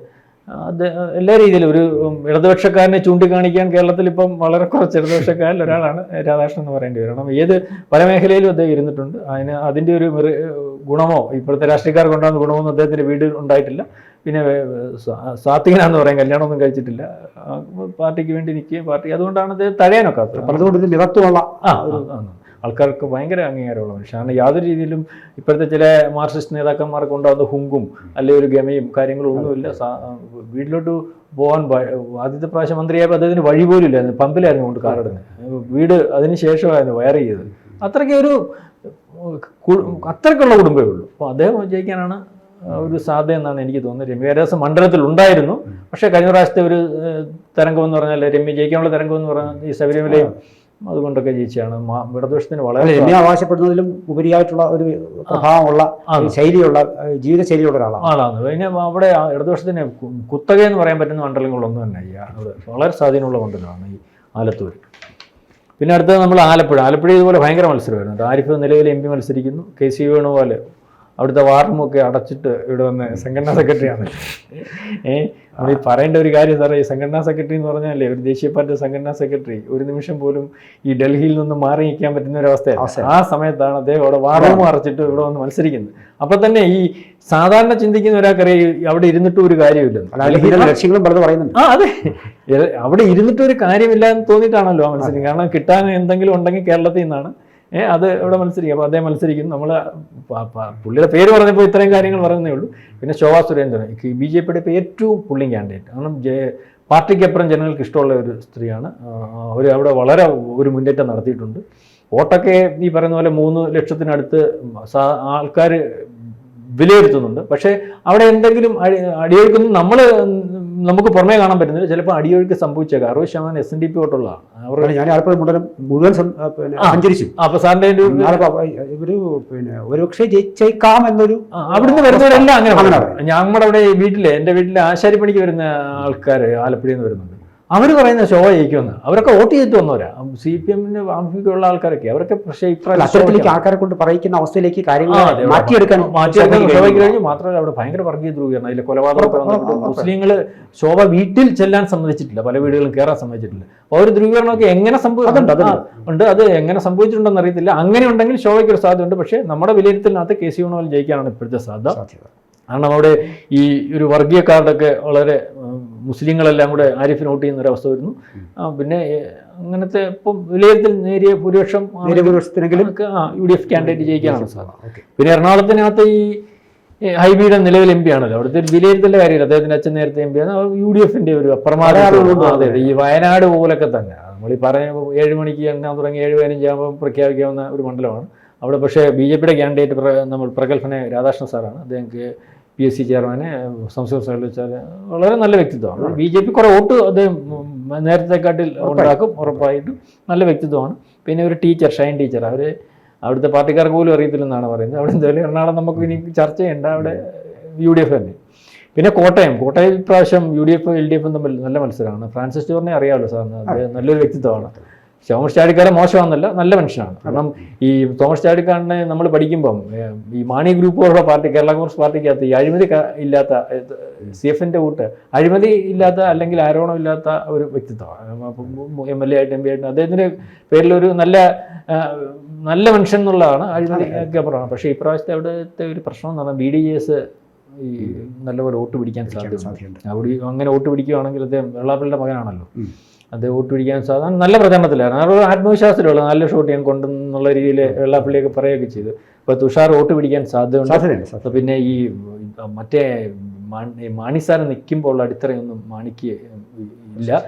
എല്ലാ രീതിയിലും ഒരു ഇടതുപക്ഷക്കാരനെ ചൂണ്ടിക്കാണിക്കാൻ കേരളത്തിൽ ഇപ്പം വളരെ കുറച്ച് ഇടതുപക്ഷക്കാരിൽ ഒരാളാണ് രാധാകൃഷ്ണൻ എന്ന് പറയേണ്ടി വരും. കാരണം ഏത് പല മേഖലയിലും അദ്ദേഹം ഇരുന്നിട്ടുണ്ട്. അതിൻ്റെ ഒരു ഗുണമോ ഇപ്പോഴത്തെ രാഷ്ട്രീയക്കാർക്ക് ഉണ്ടാകുന്ന ഗുണമൊന്നും അദ്ദേഹത്തിൻ്റെ വീട് ഉണ്ടായിട്ടില്ല. പിന്നെ സാത്വികനാന്ന് പറയാൻ, കല്യാണമൊന്നും കഴിച്ചിട്ടില്ല, പാർട്ടിക്ക് വേണ്ടി നിൽക്കുകയും പാർട്ടി അതുകൊണ്ടാണ് അദ്ദേഹം തടയാനൊക്കാത്തത്. ആൾക്കാർക്ക് ഭയങ്കര അംഗീകാരമുള്ള മനുഷ്യനാണ്. യാതൊരു രീതിയിലും ഇപ്പോഴത്തെ ചില മാർക്സിസ്റ്റ് നേതാക്കന്മാർക്ക് ഉണ്ടാകുന്ന ഹുങ്കും അല്ലെങ്കിൽ ഒരു ഗമയും കാര്യങ്ങളും ഒന്നുമില്ല. വീട്ടിലോട്ട് പോകാൻ ആദ്യത്തെ പ്രാവശ്യം മന്ത്രിയായപ്പോൾ അദ്ദേഹത്തിന് വഴി പോലും ഇല്ലായിരുന്നു, പമ്പിലായിരുന്നു കൊണ്ട് കാറിടുന്നത്. വീട് അതിന് ശേഷമായിരുന്നു വയർ ചെയ്തത്. അത്രയ്ക്കുള്ള കുടുംബമേ ഉള്ളൂ. അപ്പോൾ അദ്ദേഹം ജയിക്കാനാണ് ഒരു സാധ്യത എന്നാണ് എനിക്ക് തോന്നുന്നത്. രമ്യ ഹരിദാസ് മണ്ഡലത്തിൽ ഉണ്ടായിരുന്നു, പക്ഷേ കഴിഞ്ഞ പ്രാവശ്യത്തെ ഒരു തരംഗം എന്ന് പറഞ്ഞാൽ, രമ്യ ജയിക്കാനുള്ള തരംഗം എന്ന് പറഞ്ഞാൽ ഈ ശബരിമലയും അതുകൊണ്ടൊക്കെ ജയിച്ചാണ്. ഇടതുപക്ഷത്തിന് വളരെ അവകാശപ്പെടുന്നതിലും ഉപരിയായിട്ടുള്ള ഒരു പ്രഭാവമുള്ള ശൈലിയുള്ള ജീവിത ശൈലിയുള്ള ആളാണ്. പിന്നെ അവിടെ ഇടതുപക്ഷത്തിന് കുത്തക എന്ന് പറയാൻ പറ്റുന്ന മണ്ഡലങ്ങളൊന്നും തന്നെ അവിടെ വളരെ സ്വാധീനമുള്ള മണ്ഡലമാണ് ഈ ആലത്തൂർ. പിന്നെ അടുത്തത് നമ്മൾ ആലപ്പുഴ ഇതുപോലെ ഭയങ്കര മത്സരമായിരുന്നു. ആരിഫ് നിലവിൽ MP മത്സരിക്കുന്നു. KC വേണുഗോപാൽ അവിടുത്തെ വാർഡുമൊക്കെ അടച്ചിട്ട് ഇവിടെ വന്ന് സംഘടനാ സെക്രട്ടറിയാണ്. നമ്മൾ ഈ പറയേണ്ട ഒരു കാര്യം സാറേ, ഈ സംഘടനാ സെക്രട്ടറി എന്ന് പറഞ്ഞാലേ, ഒരു ദേശീയ പാർട്ടി സംഘടനാ സെക്രട്ടറി ഒരു നിമിഷം പോലും ഈ ഡൽഹിയിൽ നിന്ന് മാറി നിൽക്കാൻ പറ്റുന്ന ഒരു അവസ്ഥയാണ്. ആ സമയത്താണ് അദ്ദേഹം അവിടെ വാർഡും അടച്ചിട്ട് ഇവിടെ വന്ന് മത്സരിക്കുന്നത്. അപ്പൊ തന്നെ ഈ സാധാരണ ചിന്തിക്കുന്ന ഒരാൾക്കറിയാം അവിടെ ഇരുന്നിട്ടും ഒരു കാര്യമില്ലെന്ന്. ലക്ഷ്യങ്ങളും പറയുന്നുണ്ട്. അതെ, അവിടെ ഇരുന്നിട്ടും ഒരു കാര്യമില്ല എന്ന് തോന്നിയിട്ടാണല്ലോ ആ മത്സരം. കാരണം കിട്ടാൻ എന്തെങ്കിലും ഉണ്ടെങ്കിൽ കേരളത്തിൽ നിന്നാണ് അത് ഇവിടെ മത്സരിക്കും. അപ്പോൾ അദ്ദേഹം മത്സരിക്കുന്നു. നമ്മൾ പുള്ളിയുടെ പേര് പറഞ്ഞപ്പോൾ ഇത്രയും കാര്യങ്ങൾ പറയുന്നേ ഉള്ളൂ. പിന്നെ ശോഭാ സുരേന്ദ്രൻ BJPയുടെ ഇപ്പോൾ ഏറ്റവും പുള്ളിങ് കാൻഡിഡേറ്റ്. കാരണം പാർട്ടിക്കപ്പുറം ജനങ്ങൾക്ക് ഇഷ്ടമുള്ള ഒരു സ്ത്രീയാണ്. അവർ അവിടെ വളരെ ഒരു മുന്നേറ്റം നടത്തിയിട്ടുണ്ട്. വോട്ടൊക്കെ ഈ പറയുന്ന പോലെ 3 ലക്ഷത്തിനടുത്ത് ആൾക്കാർ വിലയിരുത്തുന്നുണ്ട്. പക്ഷേ അവിടെ എന്തെങ്കിലും അടിയൊഴുക്കുന്നു നമുക്ക് പുറമേ കാണാൻ പറ്റുന്നില്ല. ചിലപ്പോൾ അടിയൊഴുക്ക് സംഭവിച്ചേക്കാം. 60% SNDP വോട്ടുള്ളതാണ്. ഞാൻ ആലപ്പുഴ മണ്ഡലം മുഴുവൻ സഞ്ചരിച്ചു. അപ്പൊ സാറിന്റെ ഒരുപക്ഷെ ജയിച്ചേക്കാം എന്നൊരു അവിടുന്ന് വരുന്നവരെല്ലാം അങ്ങനെ. ഞങ്ങളുടെ അവിടെ എൻ്റെ വീട്ടിലെ ആശാരിപ്പണിക്ക് വരുന്ന ആൾക്കാർ ആലപ്പുഴയിൽ നിന്ന് വരുന്നുണ്ട്. അവർ പറയുന്ന ഷോ ജയിക്കുമെന്ന്. അവരൊക്കെ വോട്ട് ചെയ്തിട്ട് വന്നവരാ. CPMന്റെ ആഭിമുഖ്യമുള്ള ആൾക്കാരൊക്കെ. അവരൊക്കെ പക്ഷേ ഇപ്രാവശ്യത്തിലേക്ക് ആൾക്കാരെ കൊണ്ട് പറയിക്കുന്ന അവസ്ഥയിലേക്ക് കാര്യങ്ങൾ മാറ്റിയെടുക്കാൻ കഴിഞ്ഞു. മാത്രമല്ല അവിടെ ഭയങ്കര വർഗീയ ധ്രുവീകരണം, അതിലെ കൊലപാതകമൊക്കെ വന്നിട്ട് മുസ്ലിങ്ങൾ ശോഭ വീട്ടിൽ ചെല്ലാൻ സമ്മതിച്ചിട്ടില്ല, പല വീടുകളും കയറാൻ സമ്മതിച്ചിട്ടില്ല. അപ്പോൾ ഒരു ധ്രുവീകരണമൊക്കെ എങ്ങനെ ഉണ്ട്, അത് എങ്ങനെ സംഭവിച്ചിട്ടുണ്ടെന്ന് അറിയത്തില്ല. അങ്ങനെ ഉണ്ടെങ്കിൽ ശോഭയ്ക്ക് ഒരു സാധ്യതയുണ്ട്. പക്ഷേ നമ്മുടെ വിലയിരുത്തലിനകത്ത് KC വേണുഗോപാൽ ജയിക്കാനാണ് ഇപ്പോഴത്തെ സാധ്യത. കാരണം അവിടെ ഈ ഒരു വർഗീയ കാർഡൊക്കെ വളരെ മുസ്ലിങ്ങളെല്ലാം കൂടെ ആരിഫിന് വോട്ട് ചെയ്യുന്ന ഒരവസ്ഥ വരുന്നു. പിന്നെ അങ്ങനത്തെ ഇപ്പം വിലയിരുത്തൽ നേരിയ ഭൂരിപക്ഷത്തിനെങ്കിലും UDF കാൻഡിഡേറ്റ് ജയിക്കാനാണ് സാധ്യത. പിന്നെ എറണാകുളത്തിനകത്ത് ഈ ഹൈബിയുടെ നിലവിൽ MP ആണല്ലോ. അവിടുത്തെ ഒരു വിലയിരുത്തലിന്റെ കാര്യമില്ല. അദ്ദേഹത്തിന്റെ അച്ഛൻ നേരത്തെ MP ആണ്. UDFന്റെ ഒരു അപ്രമാദം. അതെ, ഈ വയനാട് പോലൊക്കെ തന്നെ നമ്മൾ ഈ പറഞ്ഞ 7 മണിക്ക് എണ്ണാൻ തുടങ്ങി 7:15 ആകുമ്പോൾ പ്രഖ്യാപിക്കാവുന്ന ഒരു മണ്ഡലമാണ് അവിടെ. പക്ഷേ BJPയുടെ കാൻഡിഡേറ്റ് നമ്മൾ പ്രഗത്ഭന രാധാകൃഷ്ണൻ സാറാണ്. അദ്ദേഹം PSC ചെയർമാനെ സംസ്ഥാന സെക്രട്ടറി വളരെ നല്ല വ്യക്തിത്വമാണ്. BJP കുറേ വോട്ട് അദ്ദേഹം നേരത്തെക്കാട്ടിൽ ഉണ്ടാക്കും ഉറപ്പായിട്ടും. നല്ല വ്യക്തിത്വമാണ്. പിന്നെ ഒരു ടീച്ചർ, ഷൈൻ ടീച്ചർ, അവർ അവിടുത്തെ പാർട്ടിക്കാർക്ക് പോലും അറിയത്തില്ലെന്നാണ് പറയുന്നത്. അവിടെ എന്തായാലും എറണാകുളം നമുക്ക് ഇനി ചർച്ച ചെയ്യേണ്ട, അവിടെ UDF തന്നെ. പിന്നെ കോട്ടയം ഇപ്രാവശ്യം UDF LDF തമ്മിൽ നല്ല മത്സരമാണ്. ഫ്രാൻസിസ് ജോർജിനെ അറിയാമല്ലോ സാറിന്, അത് നല്ലൊരു വ്യക്തിത്വമാണ്. തോമസ് ചാഴിക്കാരൻ മോശമാണെന്നല്ല, നല്ല മനുഷ്യനാണ്. കാരണം ഈ തോമസ് ചാഴിക്കാരനെ നമ്മൾ പഠിക്കുമ്പം ഈ മാണി ഗ്രൂപ്പ് പോലുള്ള പാർട്ടി, കേരള കോൺഗ്രസ് പാർട്ടിക്കകത്ത് ഈ അഴിമതി ഇല്ലാത്ത, CFന്റെ കൂട്ട് അഴിമതി ഇല്ലാത്ത അല്ലെങ്കിൽ ആരോപണം ഇല്ലാത്ത ഒരു വ്യക്തിത്വമാണ്. MLA ആയിട്ട് MP ആയിട്ട് അദ്ദേഹത്തിൻ്റെ പേരിലൊരു നല്ല മനുഷ്യൻ എന്നുള്ളതാണ്. അഴിമതിക്ക് അപ്പുറമാണ്. പക്ഷേ ഇപ്രാവശ്യത്തെ അവിടുത്തെ ഒരു പ്രശ്നം എന്ന് പറഞ്ഞാൽ BDJS ഈ നല്ലപോലെ വോട്ട് പിടിക്കാൻ സാധ്യതയുണ്ട്. അവിടെ അങ്ങനെ വോട്ട് പിടിക്കുകയാണെങ്കിൽ അദ്ദേഹം വെള്ളാപ്പള്ളിയുടെ മകനാണല്ലോ, അത് വോട്ട് പിടിക്കാൻ സാധാരണ നല്ല പ്രചരണത്തിലാണ്. ഒരു ആത്മവിശ്വാസത്തിലുള്ള നല്ല ഷോട്ട് ഞാൻ കൊണ്ടെന്നുള്ള രീതിയിൽ വെള്ളാപ്പള്ളിയൊക്കെ പറയുകയൊക്കെ ചെയ്തു. ഇപ്പോൾ തുഷാർ വോട്ട് പിടിക്കാൻ സാധ്യതയുണ്ട്. പിന്നെ ഈ മറ്റേ മാണിസാറ് നിൽക്കുമ്പോൾ ഉള്ള അടിത്തറയൊന്നും മാണിക്ക് ഇല്ല.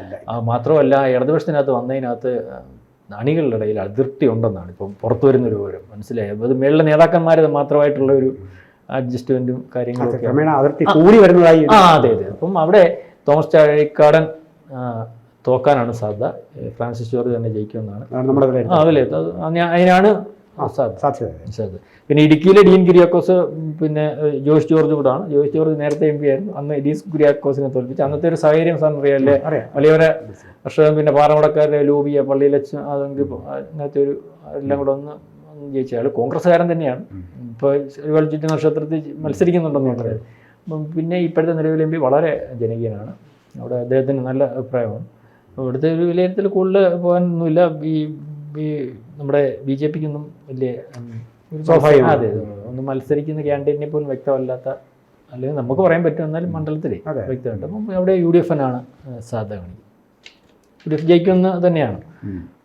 മാത്രമല്ല ഇടതുപക്ഷത്തിനകത്ത് വന്നതിനകത്ത് അണികളുടെ ഇടയിൽ അതിർത്തി ഉണ്ടെന്നാണ് ഇപ്പം പുറത്തു വരുന്നൊരു വിവരം. മനസ്സിലായി. അത് മേളിലെ നേതാക്കന്മാർ മാത്രമായിട്ടുള്ള ഒരു അഡ്ജസ്റ്റ്മെൻറ്റും കാര്യങ്ങളൊക്കെ കൂടി വരുന്നതായി. അതെ. അപ്പം അവിടെ തോമസ് ചാഴിക്കാടൻ തോക്കാനാണ് സാധ്യത. ഫ്രാൻസിസ് ജോർജ് തന്നെ ജയിക്കുമെന്നാണ് അതിനാണ് സാധ്യത. പിന്നെ ഇടുക്കിയിലെ ഡീൻ കുര്യാക്കോസ് പിന്നെ ജോയ്സ് ജോർജ് കൂടാണ്. ജോയ്സ് ജോർജ് നേരത്തെ MP ആയിരുന്നു. അന്ന് ഡീൻ കുര്യാക്കോസിനെ തോൽപ്പിച്ചു. അന്നത്തെ ഒരു സാഹചര്യം സാറിന് അറിയാമല്ലേ, വലിയവരെ കർഷകൻ പിന്നെ പാറമടക്കാരുടെ ലോബിയ പള്ളിയിലച്ച് അതെങ്കിൽ അങ്ങനത്തെ ഒരു എല്ലാം കൂടെ ഒന്ന് ജയിച്ച ആൾ കോൺഗ്രസ്സുകാരൻ തന്നെയാണ്. ഇപ്പോൾ ചുറ്റി നക്ഷത്രത്തിൽ മത്സരിക്കുന്നുണ്ടെന്ന് പറഞ്ഞത്. പിന്നെ ഇപ്പോഴത്തെ നിലവിൽ MP വളരെ ജനകീയനാണ്. അവിടെ അദ്ദേഹത്തിന് നല്ല അഭിപ്രായമാണ്. ഇവിടുത്തെ ഒരു വിലയിരുത്തൽ കൂടുതൽ പോകാനൊന്നുമില്ല. ഈ നമ്മുടെ BJPക്കൊന്നും വലിയ അതെ ഒന്ന് മത്സരിക്കുന്ന ക്യാൻഡിഡേറ്റിനെ പോലും വ്യക്തമല്ലാത്ത, അല്ലെങ്കിൽ നമുക്ക് പറയാൻ പറ്റും, എന്നാലും മണ്ഡലത്തിൽ വ്യക്തമുണ്ട്. അപ്പം അവിടെ UDF-നാണ് സാധ്യത കാണിക്കുന്നത്. UDF ജയിക്കുന്ന തന്നെയാണ്.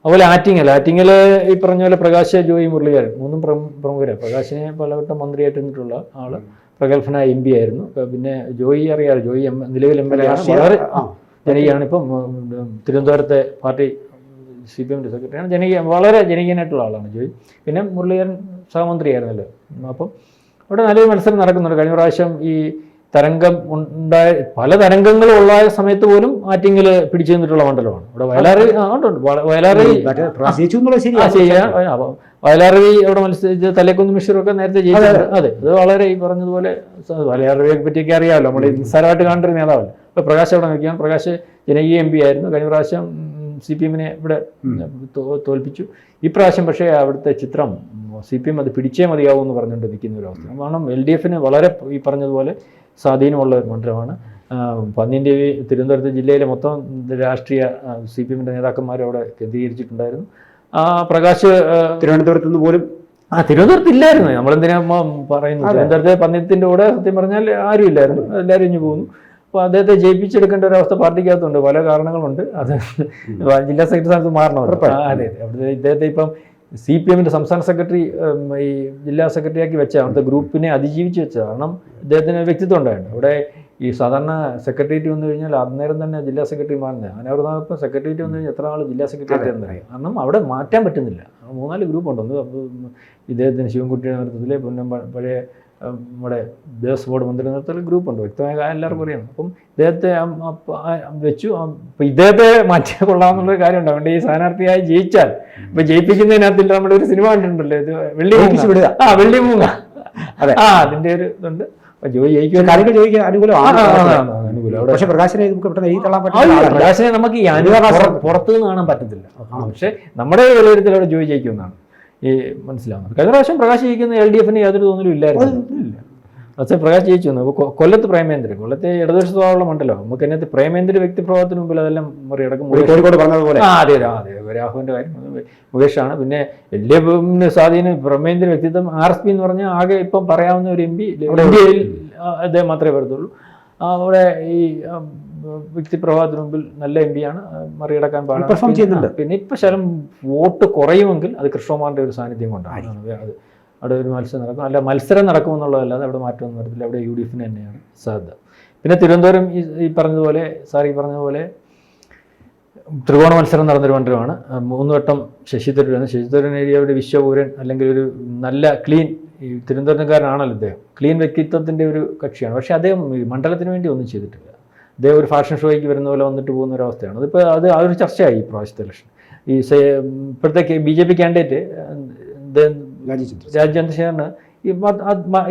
അതുപോലെ ആറ്റിങ്ങൽ ഈ പറഞ്ഞ പോലെ പ്രകാശ്, ജോയി, മുരളീധരൻ മൂന്നും പ്രമുഖരാണ്. പ്രകാശിനെ പലവട്ടം മന്ത്രിയായിട്ട് നിന്നിട്ടുള്ള ആള് പ്രഗത്ഭനായ MP ആയിരുന്നു. പിന്നെ ജോയി അറിയാറ്, ജോയി നിലവിൽ MLA ആണ്. വളരെ ജനകീയാണ്. ഇപ്പം തിരുവനന്തപുരത്തെ പാർട്ടി CPM-ൻ്റെ സെക്രട്ടറിയാണ്. വളരെ ജനകീയനായിട്ടുള്ള ആളാണ് ജോയി. പിന്നെ മുരളീധരൻ സഹമന്ത്രിയായിരുന്നല്ലോ. അപ്പം അവിടെ നല്ലൊരു മത്സരം നടക്കുന്നുണ്ട്. കഴിഞ്ഞ പ്രാവശ്യം ഈ തരംഗം പല തരംഗങ്ങളും ഉള്ള സമയത്ത് പോലും ആറ്റിങ്ങൽ പിടിച്ചു നിന്നിട്ടുള്ള മണ്ഡലമാണ്. ഇവിടെ വയലാറവി അവിടെ മത്സരിച്ച് തലേക്കുന്ന് മിഷറൊക്കെ നേരത്തെ ജയിച്ചിട്ടുണ്ട്. അതെ, അത് വളരെ ഈ പറഞ്ഞതുപോലെ വയലാറവിയെ പറ്റിയൊക്കെ അറിയാമല്ലോ, നമ്മൾ നിസ്സാരമായിട്ട് കാണേണ്ട ഒരു നേതാവല്ല. ഇപ്പോൾ പ്രകാശ് അവിടെ നിൽക്കുകയാണ്. പ്രകാശ് ജനകീയ MP ആയിരുന്നു. കഴിഞ്ഞ പ്രാവശ്യം CPM-നെ ഇവിടെ തോൽപ്പിച്ചു. ഈ പ്രാവശ്യം പക്ഷേ അവിടുത്തെ ചിത്രം CPM അത് പിടിച്ചേ മതിയാവും എന്ന് പറഞ്ഞുകൊണ്ട് നിൽക്കുന്ന ഒരു അവസ്ഥ. കാരണം LDF-ന് വളരെ ഈ പറഞ്ഞതുപോലെ സ്വാധീനമുള്ള ഒരു മണ്ഡലമാണ്. പന്നിയൻ ദേവി തിരുവനന്തപുരത്ത് ജില്ലയിലെ മൊത്തം രാഷ്ട്രീയ CPM-ൻ്റെ നേതാക്കന്മാരും അവിടെ കേന്ദ്രീകരിച്ചിട്ടുണ്ടായിരുന്നു. പ്രകാശ് തിരുവനന്തപുരത്ത് നിന്ന് പോലും തിരുവനന്തപുരത്ത് ഇല്ലായിരുന്നു. നമ്മളെന്തിനാ പറയുന്നത്? തിരുവനന്തപുരത്തെ പന്നിയത്തിൻ്റെ കൂടെ സത്യം പറഞ്ഞാൽ ആരും ഇല്ലായിരുന്നു. എല്ലാവരും ഇഞ്ഞു പോകുന്നു. അപ്പോൾ അദ്ദേഹത്തെ ജയിപ്പിച്ചെടുക്കേണ്ട ഒരു അവസ്ഥ പാർട്ടിക്കകത്തുണ്ട്. പല കാരണങ്ങളുണ്ട്. അത് ജില്ലാ സെക്രട്ടറി സ്ഥാനത്ത് മാറണമല്ലോ. അതെ, അവിടുത്തെ ഇദ്ദേഹത്തെ ഇപ്പം CPM-ൻ്റെ സംസ്ഥാന സെക്രട്ടറി ഈ ജില്ലാ സെക്രട്ടറിയാക്കി വെച്ച അവിടുത്തെ ഗ്രൂപ്പിനെ അതിജീവിച്ച് വെച്ചത്. കാരണം ഇദ്ദേഹത്തിന് വ്യക്തിത്വം ഉണ്ടായിരുന്നു. അവിടെ ഈ സാധാരണ സെക്രട്ടേറിയറ്റ് വന്നു കഴിഞ്ഞാൽ അന്നേരം തന്നെ ജില്ലാ സെക്രട്ടറി മാറുന്നത്. അങ്ങനെ അവിടെ ഇപ്പം സെക്രട്ടേറിയറ്റ് വന്നു കഴിഞ്ഞാൽ എത്ര ആൾ ജില്ലാ സെക്രട്ടേറിയറ്റ് എന്നറിയാം. കാരണം അവിടെ മാറ്റാൻ പറ്റുന്നില്ല. 3-4 ഗ്രൂപ്പുണ്ട്. ഒന്ന് ഇദ്ദേഹത്തിന് ശിവൻകുട്ടിയുടെ നേതൃത്വത്തിൽ, പിന്നെ പഴയ നമ്മുടെ ദേവസ്വം ബോർഡ് മന്ത്രി നേതൃത്വത്തിൽ ഗ്രൂപ്പുണ്ട്. വ്യക്തമായ എല്ലാവർക്കും അറിയാം. അപ്പം ഇദ്ദേഹത്തെ വെച്ചു. അപ്പം ഇദ്ദേഹത്തെ മാറ്റിയാൽ കൊള്ളാമെന്നുള്ളൊരു കാര്യമുണ്ട്. അതുകൊണ്ട് ഈ സ്ഥാനാർത്ഥിയായി ജയിച്ചാൽ ഇപ്പം ജയിപ്പിക്കുന്നതിനകത്തില്ല. നമ്മുടെ ഒരു സിനിമ കണ്ടിട്ടുണ്ടല്ലോ, ഇത് വെള്ളിമൂങ്ങ. അതെ, അതിൻ്റെ ഒരു ഇതുണ്ട്. പ്രകാശിനെ നമുക്ക് ഈ പുറത്തു നിന്ന് കാണാൻ പറ്റത്തില്ല. പക്ഷെ നമ്മുടെ വിലയിരുത്തൽ അവിടെ ജോയി ജയിക്കുമെന്നാണ് ഈ മനസ്സിലാവുന്നത്. കഴിഞ്ഞ പ്രാവശ്യം പ്രകാശ് ജയിക്കുന്ന LDF-ന് യാതൊരു തോന്നലും ഇല്ലായിരുന്നു. പക്ഷേ പ്രകാശ് ജയിച്ചു വന്നു. കൊല്ലത്ത് പ്രേമേന്ദ്രൻ, കൊല്ലത്തെ ഇടതുപക്ഷ സ്വഭാവമുള്ള മണ്ഡലം. നമുക്ക് അതിനകത്ത് പ്രേമേന്ദ്ര വ്യക്തിപ്രഭാവത്തിന് മുമ്പിൽ അതെല്ലാം മറികടക്കും. കോഴിക്കോട് പറഞ്ഞതുപോലെ അതെ, രാഹുവിൻ്റെ കാര്യം മുകേഷാണ്. പിന്നെ LDF-ന് സ്വാധീനം പ്രേമേന്ദ്ര വ്യക്തിത്വം. RSP എന്ന് പറഞ്ഞാൽ ആകെ ഇപ്പം പറയാവുന്ന ഒരു MP ഇന്ത്യയിൽ അദ്ദേഹം മാത്രമേ വരത്തുള്ളൂ. അവിടെ ഈ വ്യക്തിപ്രഭാവത്തിന് മുമ്പിൽ നല്ല MP-യാണ്, മറികടക്കാൻ പാടില്ല. പിന്നെ ഇപ്പം ശലം വോട്ട് കുറയുമെങ്കിൽ അത് കൃഷ്ണകുമാറിൻ്റെ ഒരു സാന്നിധ്യം കൊണ്ടാണ്. അത് അവിടെ ഒരു മത്സരം നടക്കും. അല്ല, മത്സരം നടക്കുമെന്നുള്ളതല്ലാതെ അവിടെ മാറ്റമൊന്നും വരത്തില്ല. അവിടെ UDF-ന് തന്നെയാണ് സാധ്യത. പിന്നെ തിരുവനന്തപുരം ഈ പറഞ്ഞതുപോലെ ഈ പറഞ്ഞതുപോലെ ത്രികോണ മത്സരം നടന്നൊരു മണ്ഡലമാണ്. 3 വട്ടം ശശി തരൂർ ഏരിയയുടെ വിശ്വപൂരൻ, അല്ലെങ്കിൽ ഒരു നല്ല ക്ലീൻ, ഈ തിരുവനന്തപുരംകാരനാണല്ലോ ഇദ്ദേഹം, ക്ലീൻ വ്യക്തിത്വത്തിൻ്റെ ഒരു കക്ഷിയാണ്. പക്ഷേ അദ്ദേഹം ഈ മണ്ഡലത്തിന് വേണ്ടി ഒന്നും ചെയ്തിട്ടില്ല. അദ്ദേഹം ഒരു ഫാഷൻ ഷോയ്ക്ക് വരുന്ന പോലെ വന്നിട്ട് പോകുന്ന ഒരു അവസ്ഥയാണ്. അതിപ്പോൾ അതൊരു ചർച്ചയായി ഈ പ്രാവശ്യത്തെ ഇലക്ഷൻ. ഈ ഇപ്പോഴത്തെ BJP ക്യാൻഡിഡേറ്റ് രാജീവ് ചന്ദ്രശേഖരന്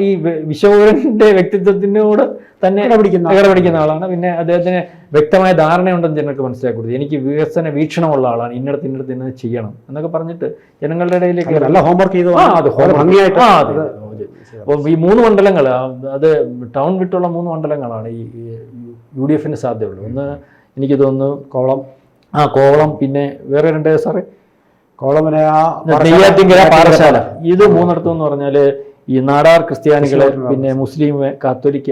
ഈ വിശ്വപൂരൻ്റെ വ്യക്തിത്വത്തിനോട് തന്നെ ഇടപെടിക്കുന്ന ആളാണ്. പിന്നെ അദ്ദേഹത്തിന് വ്യക്തമായ ധാരണയുണ്ടെന്ന് ജനങ്ങൾക്ക് മനസ്സിലാക്കി കൊടുത്തു. എനിക്ക് വികസന വീക്ഷണമുള്ള ആളാണ്, ഇന്നടത്ത് ഇന്നത് ചെയ്യണം എന്നൊക്കെ പറഞ്ഞിട്ട് ജനങ്ങളുടെ ഇടയിലേക്ക് ഹോംവർക്ക് ചെയ്തു. അപ്പോൾ ഈ 3 മണ്ഡലങ്ങൾ, അത് ടൗൺ വിട്ടുള്ള 3 മണ്ഡലങ്ങളാണ് ഈ UDF-ന് സാധ്യതയുള്ളൂ. ഒന്ന് എനിക്ക് തോന്നുന്നു കോവളം, പിന്നെ വേറെ 2 സാറേ നെയ്യാറ്റിൻകര, പാറശാല. ഇത് 3 എന്ന് പറഞ്ഞാൽ ഈ നാടാർ ക്രിസ്ത്യാനികളെ, പിന്നെ മുസ്ലിം, കാത്തോലിക്ക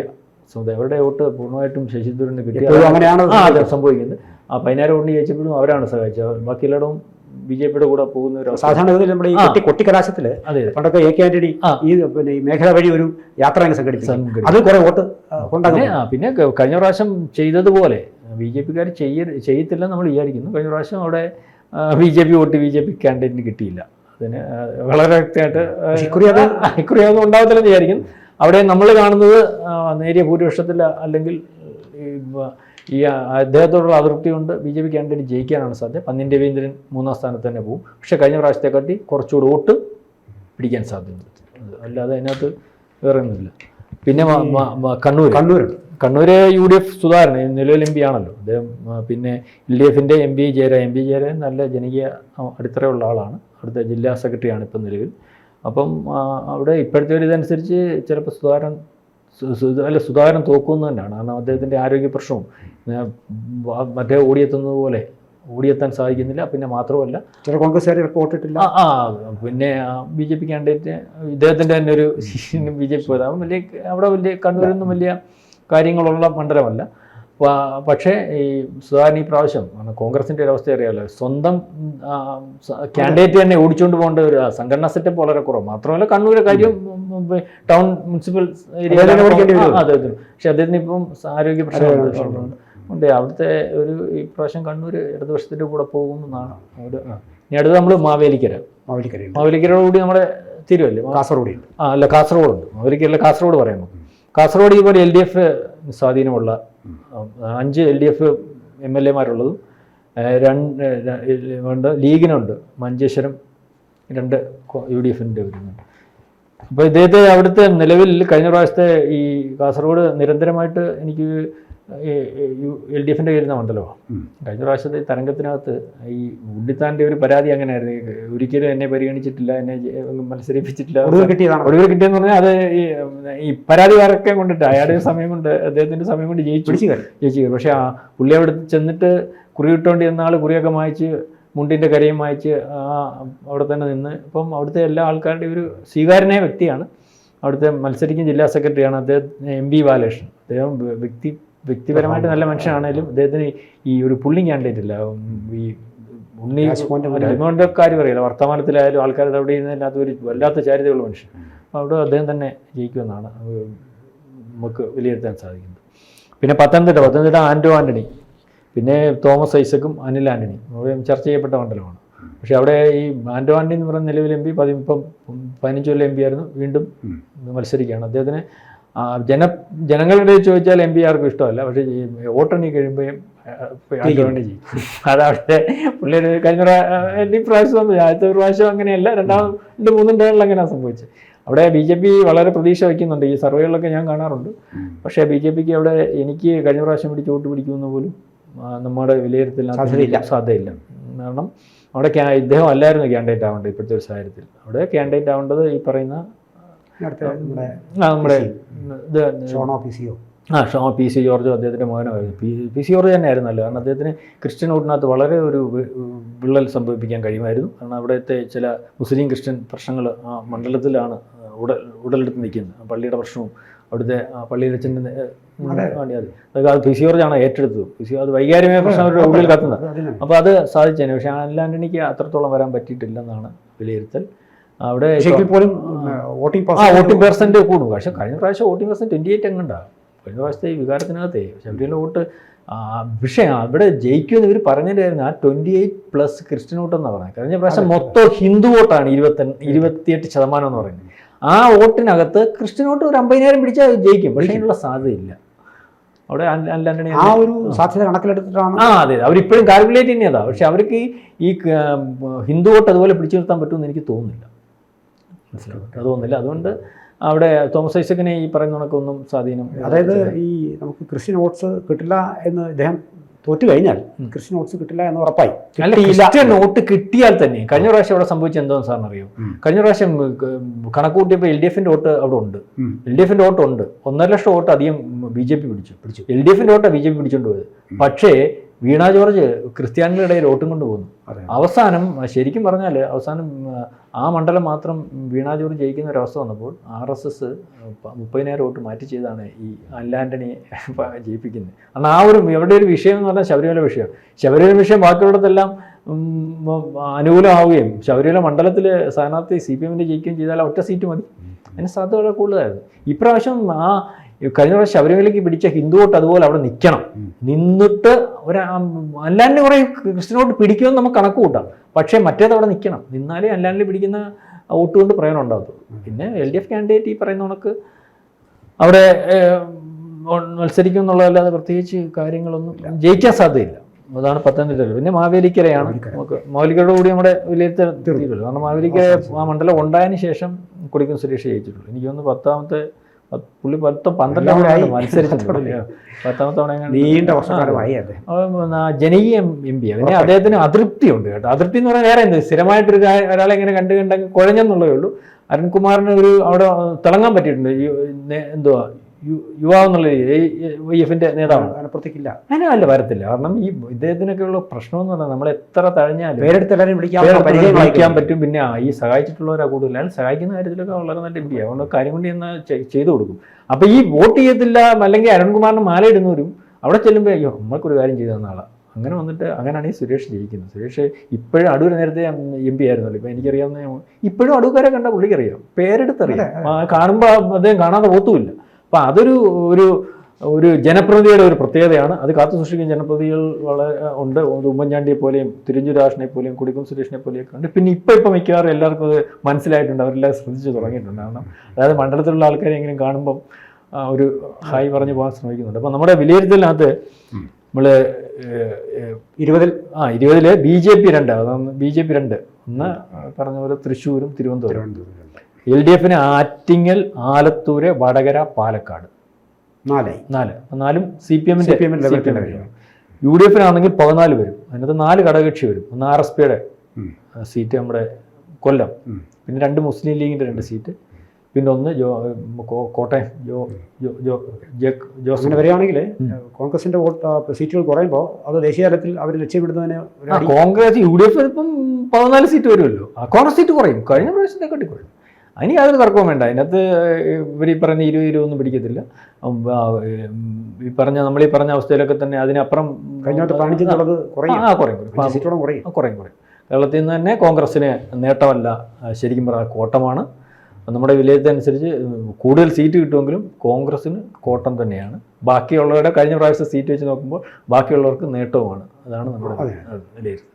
സമുദായം, അവരുടെ വോട്ട് പൂർണ്ണമായിട്ടും ശശി തരൂരിന് കിട്ടിയ അതെ സംഭവിക്കുന്നത്. 16 വോട്ടിന് ജയിച്ചപ്പോഴും അവരാണ് സഹായിച്ചത്. ബാക്കി എല്ലായിടവും BJP-യുടെ കൂടെ പോകുന്ന ഒരു സാധാരണ നമ്മുടെ ഈ കൊട്ടിക്കലാശത്തിൽ പണ്ടൊക്കെ AK ആന്റണി ഈ മേഖല വഴി ഒരു യാത്ര സംഘടിപ്പിക്കും. അത് കുറെ വോട്ട് ഉണ്ടാകും. പിന്നെ കഴിഞ്ഞ പ്രാവശ്യം ചെയ്തതുപോലെ BJP-ക്കാർ ചെയ്യത്തില്ല നമ്മൾ വിചാരിക്കുന്നു. കഴിഞ്ഞ പ്രാവശ്യം അവിടെ BJP വോട്ട് BJP കാൻഡിഡേറ്റിന് കിട്ടിയില്ല. അതിന് വളരെ വ്യക്തമായിട്ട് ഇക്കുറി അതൊന്നും ഉണ്ടാകത്തില്ലെന്ന് വിചാരിക്കും. അവിടെ നമ്മൾ കാണുന്നത് നേരിയ ഭൂരിപക്ഷത്തിൽ അല്ലെങ്കിൽ ഈ അദ്ദേഹത്തോടുള്ള അതൃപ്തി കൊണ്ട് BJP കാൻഡിഡേറ്റ് ജയിക്കാനാണ് സാധ്യത. പന്ന്യൻ രവീന്ദ്രൻ 3ാം സ്ഥാനത്ത് തന്നെ പോകും. പക്ഷേ കഴിഞ്ഞ പ്രാവശ്യത്തെക്കാട്ടി കുറച്ചുകൂടി വോട്ട് പിടിക്കാൻ സാധ്യതയുണ്ട്. അല്ലാതെ അതിനകത്ത് വേറെ ഒന്നുമില്ല. പിന്നെ കണ്ണൂർ UDF സുധാകരൻ നിലവിൽ MP ആണല്ലോ അദ്ദേഹം. പിന്നെ LDFിൻ്റെ MP ജയരാജൻ നല്ല ജനകീയ അടിത്തറയുള്ള ആളാണ്. അവിടുത്തെ ജില്ലാ സെക്രട്ടറിയാണ് ഇപ്പം നിലവിൽ. അപ്പം അവിടെ ഇപ്പോഴത്തെ ഒരു ഇതനുസരിച്ച് ചിലപ്പോൾ സുധാകരൻ തോക്കുമെന്ന് തന്നെയാണ്. കാരണം അദ്ദേഹത്തിൻ്റെ ആരോഗ്യ പ്രശ്നവും മറ്റേ ഓടിയെത്താൻ സാധിക്കുന്നില്ല. പിന്നെ മാത്രമല്ല ചില കോൺഗ്രസ്സുകാർ വോട്ടിട്ടില്ല. പിന്നെ BJP കാൻഡിഡേറ്റ് ഇദ്ദേഹത്തിൻ്റെ തന്നെ ഒരു BJP പോയതാകും. അവിടെ വലിയ കണ്ണൂരൊന്നും വലിയ കാര്യങ്ങളുള്ള മണ്ഡലമല്ല. പക്ഷേ ഈ സുധാകരൻ ഈ പ്രാവശ്യം കോൺഗ്രസിൻ്റെ ഒരു അവസ്ഥ അറിയാമല്ലോ, സ്വന്തം കാൻഡിഡേറ്റ് തന്നെ ഓടിച്ചുകൊണ്ട് പോകേണ്ട ഒരു സംഘടനാ സെറ്റപ്പ് വളരെ കുറവ്. മാത്രമല്ല കണ്ണൂരെ കാര്യം ടൗൺ മുനിസിപ്പൽ ഏരിയ അദ്ദേഹത്തിന്. പക്ഷെ അദ്ദേഹത്തിന് ഇപ്പം ആരോഗ്യ പ്രശ്നമുണ്ട്. അവിടുത്തെ ഒരു ഈ പ്രാവശ്യം കണ്ണൂർ ഇടതുപക്ഷത്തിൻ്റെ കൂടെ പോകുമെന്നാണ്. ഇനി അടുത്ത് നമ്മൾ മാവേലിക്കരയോട് കൂടി നമ്മുടെ തീരുമല്ലേ. കാസർഗോഡുണ്ട്. മാവേലിക്കരയിലെ കാസർഗോഡ് പറയുമ്പോൾ കാസർഗോഡ് ഇതുപോലെ LDF സ്വാധീനമുള്ള 5 LDF MLA-മാരുള്ളതും 2 ലീഗിനുണ്ട്. മഞ്ചേശ്വരം 2 UDF-ൻ്റെ വരുന്നുണ്ട്. അപ്പോൾ ഇദ്ദേഹത്തെ അവിടുത്തെ നിലവിൽ കഴിഞ്ഞ പ്രാവശ്യത്തെ ഈ കാസർഗോഡ് നിരന്തരമായിട്ട് എനിക്ക് LDF-ൻ്റെ കയറുന്ന മണ്ഡലമാണ്. കഴിഞ്ഞ പ്രാവശ്യത്തെ തരംഗത്തിനകത്ത് ഈ ഉണ്ണിത്താൻ്റെ ഒരു പരാതി അങ്ങനെയായിരുന്നു, ഒരിക്കലും എന്നെ പരിഗണിച്ചിട്ടില്ല, എന്നെ മത്സരിപ്പിച്ചിട്ടില്ല. ഒടുവിൽ കിട്ടിയെന്ന് പറഞ്ഞാൽ അത് ഈ പരാതിക്കാരൊക്കെ കൊണ്ടിട്ട് അയാളുടെ സമയം കൊണ്ട് അദ്ദേഹത്തിൻ്റെ സമയം കൊണ്ട് ജയിച്ചു. പക്ഷേ പുള്ളി അവിടെ ചെന്നിട്ട് കുറി ഇട്ടുകൊണ്ട് ചെന്ന ആൾ കുറിയൊക്കെ മായിച്ച് മുണ്ടിൻ്റെ കരയും മായിച്ച് അവിടെ തന്നെ നിന്ന് ഇപ്പം അവിടുത്തെ എല്ലാ ആൾക്കാരുടെയും ഒരു സ്വീകാര്യനായ വ്യക്തിയാണ്. അവിടുത്തെ മത്സരിക്കുന്ന ജില്ലാ സെക്രട്ടറിയാണ് അദ്ദേഹം. MP ബാലകൃഷ്ണൻ അദ്ദേഹം വ്യക്തിപരമായിട്ട് നല്ല മനുഷ്യനാണെങ്കിലും അദ്ദേഹത്തിന് ഈ ഒരു പുള്ളിങ് കാൻഡിഡേറ്റ് ഇല്ല. ഈ ഉണ്ണിൻ്റെ കാര്യം അറിയില്ല, വർത്തമാനത്തിലായാലും ആൾക്കാർ അവിടെ ഇരുന്നതിനകത്ത് ഒരു വല്ലാത്ത ചാരിതയുള്ള മനുഷ്യൻ. അവിടെ അദ്ദേഹം തന്നെ ജയിക്കുമെന്നാണ് നമുക്ക് വിലയിരുത്താൻ സാധിക്കുന്നത്. പിന്നെ പത്തനംതിട്ട ആൻ്റണി, പിന്നെ തോമസ് ഐസക്കും അനിൽ ആൻ്റണി അവിടെ ചർച്ച ചെയ്യപ്പെട്ട മണ്ഡലമാണ്. പക്ഷേ അവിടെ ഈ ആൻ്റണി എന്ന് പറയുന്ന നിലവിൽ MP ഇപ്പം 15 കൊല്ലം MP ആയിരുന്നു, വീണ്ടും മത്സരിക്കുകയാണ്. അദ്ദേഹത്തിന് ജനങ്ങളുടെ ചോദിച്ചാൽ MP ആർക്കും ഇഷ്ടമല്ല. പക്ഷേ ഈ വോട്ടെണ്ണി കഴിയുമ്പോഴും ആൻ്റണി ചെയ്യും. അതവിടുത്തെ പുള്ളി കഴിഞ്ഞ പ്രാവശ്യം ആദ്യത്തെ പ്രാവശ്യം അങ്ങനെയല്ല, 2, 3 ടേണിൽ അങ്ങനെയാണ് സംഭവിച്ചത്. അവിടെ BJP വളരെ പ്രതീക്ഷ വയ്ക്കുന്നുണ്ട്. ഈ സർവേകളിലൊക്കെ ഞാൻ കാണാറുണ്ട്. പക്ഷേ BJPക്ക് അവിടെ എനിക്ക് കഴിഞ്ഞ പ്രാവശ്യം പിടിച്ച് വോട്ട് പിടിക്കുമെന്ന് പോലും നമ്മുടെ വിലയിരുത്തലിന് സാധ്യതയില്ല. കാരണം അവിടെ ഇദ്ദേഹം അല്ലായിരുന്നു ക്യാൻഡിഡേറ്റ് ആവേണ്ടത്. ഇപ്പോഴത്തെ ഒരു സാഹചര്യത്തിൽ അവിടെ ക്യാൻഡിഡേറ്റ് ആവേണ്ടത് ഈ പറയുന്ന നമ്മുടെ PC ജോർജ് അദ്ദേഹത്തിൻ്റെ മകനായിരുന്നു. PC ജോർജ് തന്നെ ആയിരുന്നല്ലോ. കാരണം അദ്ദേഹത്തിന് ക്രിസ്ത്യൻ വോട്ടിനകത്ത് വളരെ ഒരു വിള്ളൽ സംഭവിപ്പിക്കാൻ കഴിയുമായിരുന്നു. കാരണം അവിടുത്തെ ചില മുസ്ലിം ക്രിസ്ത്യൻ പ്രശ്നങ്ങൾ ആ മണ്ഡലത്തിലാണ് ഉടലെടുത്ത് നിൽക്കുന്നത്. പള്ളിയുടെ പ്രശ്നവും അവിടുത്തെ പള്ളിയിലച്ഛൻ്റെ അത് PC ജോർജാണ് ഏറ്റെടുത്തത്. അത് വൈകാരികമായ പ്രശ്നം അവരുടെ ഉള്ളിൽ കത്തുന്നത്. അപ്പോൾ അത് സാധിച്ചേനെ. പക്ഷേ അനിൽ ആൻ്റണിക്ക് അത്രത്തോളം വരാൻ പറ്റിയിട്ടില്ലെന്നാണ് വിലയിരുത്തൽ. അവിടെ വോട്ടിംഗ് പെർസെൻറ്റ് കൂടും. പക്ഷേ കഴിഞ്ഞ പ്രാവശ്യം വോട്ടിംഗ് പെർസെൻറ്റ് 28 എങ്ങുണ്ടാകും. കഴിഞ്ഞ പ്രാവശ്യത്തെ ഈ വികാരത്തിനകത്തെ ശബരിമല വോട്ട് വിഷയം അവിടെ ജയിക്കുമെന്ന് ഇവർ പറഞ്ഞിട്ടായിരുന്നു. ആ 28+ ക്രിസ്ത്യൻ വോട്ടെന്നാണ് പറയുന്നത്. കഴിഞ്ഞ പ്രാവശ്യം മൊത്തം ഹിന്ദു വോട്ടാണ് 28% എന്ന് പറയുന്നത്. ആ വോട്ടിനകത്ത് ക്രിസ്ത്യൻ വോട്ട് ഒരു 50,000 പിടിച്ചാൽ ജയിക്കും. പക്ഷേ അതിനുള്ള സാധ്യതയില്ല. അവിടെ ആ ഒരു സാധ്യത കണക്കിലെടുത്തിട്ടാണ്. അതെ, അവരിപ്പോഴും കാൽക്കുലേറ്റ് ചെയ്യുന്നതാണ്. പക്ഷെ അവർക്ക് ഈ ഹിന്ദു വോട്ട് അതുപോലെ പിടിച്ചു നിർത്താൻ പറ്റുമെന്ന് എനിക്ക് തോന്നുന്നില്ല. അത് തോന്നുന്നില്ല. അതുകൊണ്ട് അവിടെ തോമസ് ഐസക്കിനെ ഈ പറയുന്ന കണക്കൊന്നും സ്വാധീനം, അതായത് ഈ നമുക്ക് ക്രിസ്ത്യൻ വോട്ട്സ് കിട്ടില്ല എന്ന് ഇദ്ദേഹം തോറ്റു കഴിഞ്ഞാൽ ക്രിസ്ത്യൻ വോട്ട്സ് കിട്ടില്ല എന്ന് ഉറപ്പായി. ക്രിസ്ത്യൻ വോട്ട് കിട്ടിയാൽ തന്നെ കഴിഞ്ഞ പ്രാവശ്യം അവിടെ സംഭവിച്ചത് എന്തോന്ന് സാറിന് അറിയോ? കഴിഞ്ഞ പ്രാവശ്യം കണക്ക് കൂട്ടിയപ്പോൾ LDF-ൻ്റെ വോട്ട് അവിടെ ഉണ്ട്. LDF-ൻ്റെ വോട്ട് ഉണ്ട്. 1.5 ലക്ഷം വോട്ട് അധികം BJP പിടിച്ചു. LDF-ൻ്റെ വോട്ടാണ് BJP പിടിച്ചുകൊണ്ട് പോയത്. പക്ഷേ വീണ ജോർജ് ക്രിസ്ത്യാനികളുടെ ഇടയിൽ വോട്ടും കൊണ്ട് പോകുന്നു. അവസാനം ശരിക്കും പറഞ്ഞാൽ അവസാനം ആ മണ്ഡലം മാത്രം വീണ ജോർജ് ജയിക്കുന്ന ഒരവസ്ഥ വന്നപ്പോൾ RSS 30,000 വോട്ട് മാറ്റി ചെയ്താണ് ഈ അനിൽ ആൻ്റണിയെ ജയിപ്പിക്കുന്നത്. കാരണം ആ ഒരു എവിടെ ഒരു വിഷയം എന്ന് പറഞ്ഞാൽ ശബരിമല വിഷയം ബാക്കിയുള്ളതെല്ലാം അനുകൂലമാവുകയും ശബരിമല മണ്ഡലത്തിൽ സ്ഥാനാർത്ഥി CPM-ൻ്റെ ജയിക്കുകയും ചെയ്താൽ ഒറ്റ സീറ്റ് മതി. അതിന് സാധ്യത വളരെ കൂടുതലായിരുന്നു. ഇപ്രാവശ്യം ആ കഴിഞ്ഞ പ്രാവശ്യം ശബരിമലയ്ക്ക് പിടിച്ച ഹിന്ദു വോട്ട് അതുപോലെ അവിടെ നിൽക്കണം, നിന്നിട്ട് അല്ലാണ്ട് കുറെ ക്രിസ്ത്യൻ വോട്ട് പിടിക്കുമെന്ന് നമുക്ക് കണക്ക് കൂട്ടാം. പക്ഷേ മറ്റേത് അവിടെ നിൽക്കണം, നിന്നാലേ അല്ലാണ്ട് പിടിക്കുന്ന വോട്ട് കൊണ്ട് പ്രയോജനം ഉണ്ടാകത്തുള്ളൂ. പിന്നെ LDF കാൻഡിഡേറ്റ് ഈ പറയുന്ന കണക്ക് അവിടെ മത്സരിക്കും എന്നുള്ളതല്ലാതെ പ്രത്യേകിച്ച് കാര്യങ്ങളൊന്നും ജയിക്കാൻ സാധ്യതയില്ല. അതാണ് പത്തനംതിട്ടയിൽ. പിന്നെ മാവേലിക്കരയാണ് നമുക്ക്, മാവേലിക്കരയുടെ കൂടി നമ്മുടെ വിലയിരുത്തൽ തീരുമല്ലോ. കാരണം മാവേലിക്കര ആ മണ്ഡലം ഉണ്ടായതിനു ശേഷം കൊടിക്കുന്നിൽ സുരേഷ് ജയിച്ചിട്ടുള്ളൂ. എനിക്ക് തോന്നുന്നു പുള്ളി 12 മത്സരിച്ചിട്ടുണ്ട്. 10ാമത്തെ തവണ നീണ്ട വർഷക്കാലമായി ജനകീയ MP. പിന്നെ അദ്ദേഹത്തിന് അതൃപ്തിയുണ്ട് കേട്ടോ. അതൃപ്തി എന്ന് പറഞ്ഞാൽ വേറെ എന്ത്, സ്ഥിരമായിട്ടൊരു ഒരാളെ ഇങ്ങനെ കണ്ടെങ്കിൽ കുഴഞ്ഞെന്നുള്ളതേ ഉള്ളൂ. അരുൺകുമാറിന് ഒരു തിളങ്ങാൻ പറ്റിയിട്ടുണ്ട്. എന്തുവാ യുവാവെന്നുള്ള YF-ന്റെ നേതാവാണ്. അതിനല്ല വരത്തില്ല. കാരണം ഈ ഇദ്ദേഹത്തിനൊക്കെയുള്ള പ്രശ്നം എന്ന് പറഞ്ഞാൽ നമ്മൾ എത്ര തഴഞ്ഞാലും വിളിക്കാൻ പറ്റും. പിന്നെ ഈ സഹായിച്ചിട്ടുള്ളവരാ കൂടുതൽ, അയാൾ സഹായിക്കുന്ന കാര്യത്തിലൊക്കെ വളരെ നല്ല MP. അതുകൊണ്ട് കാര്യം കൊണ്ട് ചെന്നാൽ ചെയ്തു കൊടുക്കും. അപ്പൊ ഈ വോട്ട് ചെയ്യത്തില്ല അല്ലെങ്കിൽ അരുൺകുമാറിന് മാല ഇടുന്നവരും അവിടെ ചെല്ലുമ്പോൾ അയ്യോ നമ്മൾക്കൊരു കാര്യം ചെയ്തു തന്ന ആളാണ്, അങ്ങനെ വന്നിട്ട് അങ്ങനെയാണ് ഈ സുരേഷ് ജയിക്കുന്നത്. സുരേഷ് ഇപ്പോഴും അടൂർ നേരത്തെ MP ആയിരുന്നല്ലോ. ഇപ്പം എനിക്കറിയാവുന്ന ഇപ്പോഴും അടൂക്കാരെ കണ്ട പുള്ളിക്കറിയാം, പേരെടുത്തറിയാം, കാണുമ്പോൾ അദ്ദേഹം കാണാതെ പോത്തുമില്ല. അപ്പം അതൊരു ഒരു ജനപ്രതിനിധിയുടെ ഒരു പ്രത്യേകതയാണ്. അത് കാത്തു സൂക്ഷിക്കുന്ന ജനപ്രതിനിധികൾ വളരെ ഉണ്ട്. ഉമ്മൻചാണ്ടിയെ പോലെയും തിരുവഞ്ചൂരാഷിനെ പോലെയും കൊടിക്കുന്നിൽ സുരേഷിനെ പോലെയൊക്കെ ഉണ്ട്. പിന്നെ ഇപ്പം മിക്കവാറും എല്ലാവർക്കും അത് മനസ്സിലായിട്ടുണ്ട്, അവരെല്ലാം ശ്രദ്ധിച്ച് തുടങ്ങിയിട്ടുണ്ട്. കാരണം അതായത് മണ്ഡലത്തിലുള്ള ആൾക്കാരെ എങ്കിലും കാണുമ്പം ഒരു ഹായ് പറഞ്ഞ് പോകാൻ ശ്രമിക്കുന്നുണ്ട്. അപ്പം നമ്മുടെ വിലയിരുത്തലിനകത്ത് നമ്മൾ 20 BJP 2, അതാണ് BJP 2. ഒന്ന് പറഞ്ഞ പോലെ തൃശ്ശൂരും തിരുവനന്തപുരം. LDF-ന് ആറ്റിങ്ങൽ, ആലത്തൂര്, വടകര, പാലക്കാട് 4 CPM-ന്റെ. UDF-നാണെങ്കിൽ 14 വരും. അതിനകത്ത് 4 ഘടകകക്ഷി വരും. ഒന്ന് RSPയുടെ സീറ്റ് നമ്മുടെ കൊല്ലം, പിന്നെ 2 മുസ്ലിം ലീഗിൻ്റെ 2 സീറ്റ്, പിന്നെ ഒന്ന് കോട്ടയം ജോസിന് വരികയാണെങ്കിൽ കോൺഗ്രസിന്റെ സീറ്റുകൾ കുറയുമ്പോൾ അത് ദേശീയ തലത്തിൽ അവർ ലക്ഷ്യമിടുന്നതിന് കോൺഗ്രസ് UDF ഇപ്പം 14 സീറ്റ് വരുമല്ലോ. കോൺഗ്രസ് സീറ്റ് കുറയും, കഴിഞ്ഞ പ്രാവശ്യത്തെ കട്ടി കുറയും. അതിന് യാതൊരു തർക്കവും വേണ്ട. അതിനകത്ത് ഇവർ ഈ പറഞ്ഞ 20 ഒന്നും പിടിക്കത്തില്ല. ഈ പറഞ്ഞ നമ്മളീ പറഞ്ഞ അവസ്ഥയിലൊക്കെ തന്നെ അതിനപ്പുറം കുറയും. കേരളത്തിൽ നിന്ന് തന്നെ കോൺഗ്രസിന് നേട്ടമല്ല, ശരിക്കും പറഞ്ഞാൽ കോട്ടമാണ്. നമ്മുടെ വിലയിരുത്തനുസരിച്ച് കൂടുതൽ സീറ്റ് കിട്ടുമെങ്കിലും കോൺഗ്രസിന് കോട്ടം തന്നെയാണ്. ബാക്കിയുള്ളവരുടെ കഴിഞ്ഞ പ്രാവശ്യത്തെ സീറ്റ് വെച്ച് നോക്കുമ്പോൾ ബാക്കിയുള്ളവർക്ക് നേട്ടവുമാണ്. അതാണ് നമ്മുടെ വിലയിരുത്തൽ.